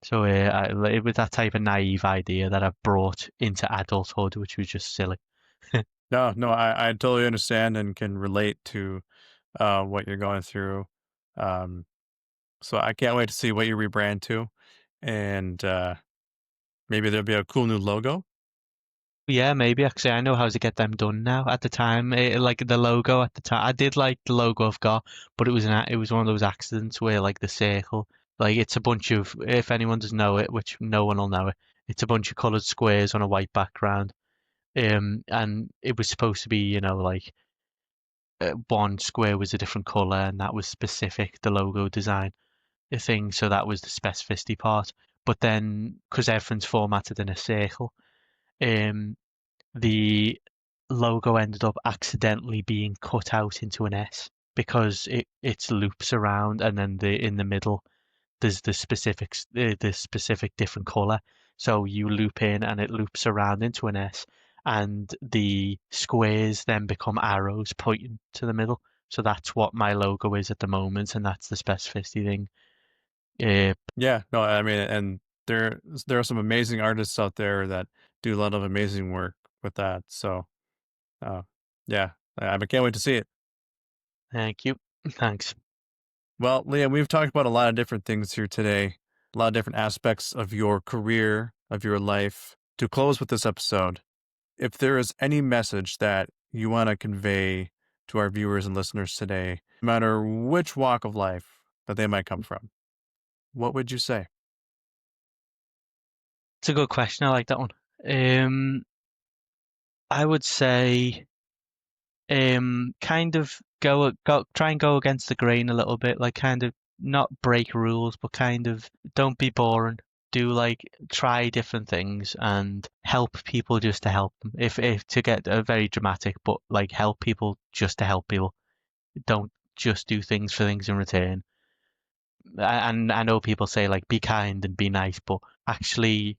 Speaker 2: So it was that type of naive idea that I brought into adulthood, which was just silly.
Speaker 1: No, no, I totally understand and can relate to what you're going through. Um, so I can't wait to see what you rebrand to, and maybe there'll be a cool new logo.
Speaker 2: Yeah, maybe actually I know how to get them done now. At the time, like the logo at the time, I did like the logo I've got, but it was one of those accidents where like the circle, like it's a bunch of, if anyone doesn't know it, which no one will know it, it's a bunch of coloured squares on a white background. And it was supposed to be, like one square was a different colour, and that was specific, the logo design thing. So that was the specificity part. But then, because everything's formatted in a circle, um, the logo ended up accidentally being cut out into an S because it loops around, and then the in the middle there's the specific different color. So you loop in and it loops around into an S, and the squares then become arrows pointing to the middle. So that's what my logo is at the moment, and that's the specificity thing. Uh,
Speaker 1: Yeah, no, I mean, and there are some amazing artists out there that do a lot of amazing work with that. So, uh, yeah, I can't wait to see it.
Speaker 2: Thank you. Thanks.
Speaker 1: Well, Liam, we've talked about a lot of different things here today, a lot of different aspects of your career, of your life. To close with this episode, if there is any message that you want to convey to our viewers and listeners today, no matter which walk of life that they might come from, what would you say?
Speaker 2: It's a good question. I like that one. Um, I would say kind of try and go against the grain a little bit, like kind of not break rules, but kind of don't be boring. Do like try different things and help people just to help them. If to get very dramatic, but like help people just to help people. Don't just do things for things in return. And I know people say like be kind and be nice, but actually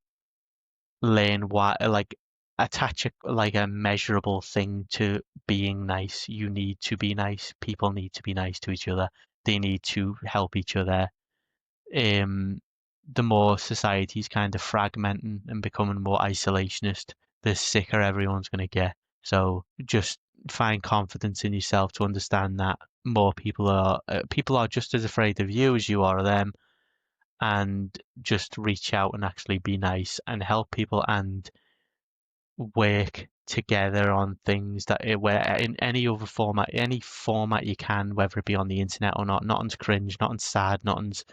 Speaker 2: learn what like attach like a measurable thing to being nice. You need to be nice. People need to be nice to each other. They need to help each other. Um, the more society's kind of fragmenting and becoming more isolationist, the sicker everyone's going to get. So just find confidence in yourself to understand that more people are just as afraid of you as you are of them, and just reach out and actually be nice and help people and work together on things that where in any format you can, whether it be on the internet or not. Nothing's cringe, nothing's sad, nothing's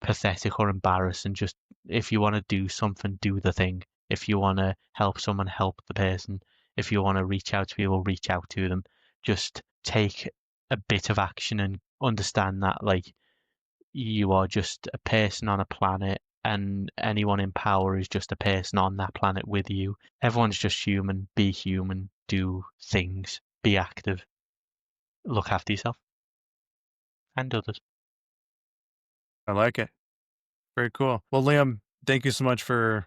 Speaker 2: pathetic or embarrassing. Just if you want to do something, do the thing. If you want to help someone, help the person. If you want to reach out to people, reach out to them. Just take a bit of action and understand that like you are just a person on a planet, and anyone in power is just a person on that planet with you. Everyone's just human. Be human. Do things. Be active. Look after yourself and others.
Speaker 1: I like it. Very cool. Well, Liam, thank you so much for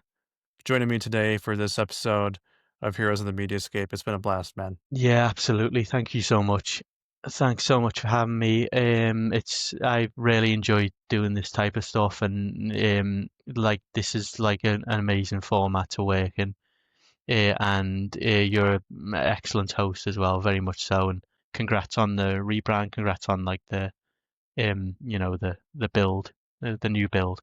Speaker 1: joining me today for this episode of Heroes of the Mediascape. It's been a blast, man.
Speaker 2: Yeah, absolutely. Thank you so much. Thanks so much for having me. It's I really enjoy doing this type of stuff, and like this is like an amazing format to work in. And you're an excellent host as well, very much so. And congrats on the rebrand. Congrats on like the build, the new build.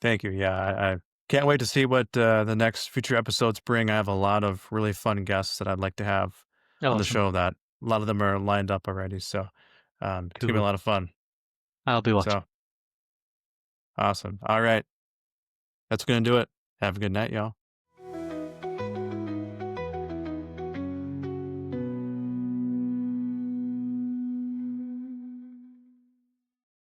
Speaker 1: Thank you. Yeah, I can't wait to see what the next future episodes bring. I have a lot of really fun guests that I'd like to have on the
Speaker 2: Awesome,
Speaker 1: show that a lot of them are lined up already. So it's going to be a
Speaker 2: cool.
Speaker 1: lot of fun.
Speaker 2: I'll be watching.
Speaker 1: So awesome. All right. That's going to do it. Have a good night, y'all.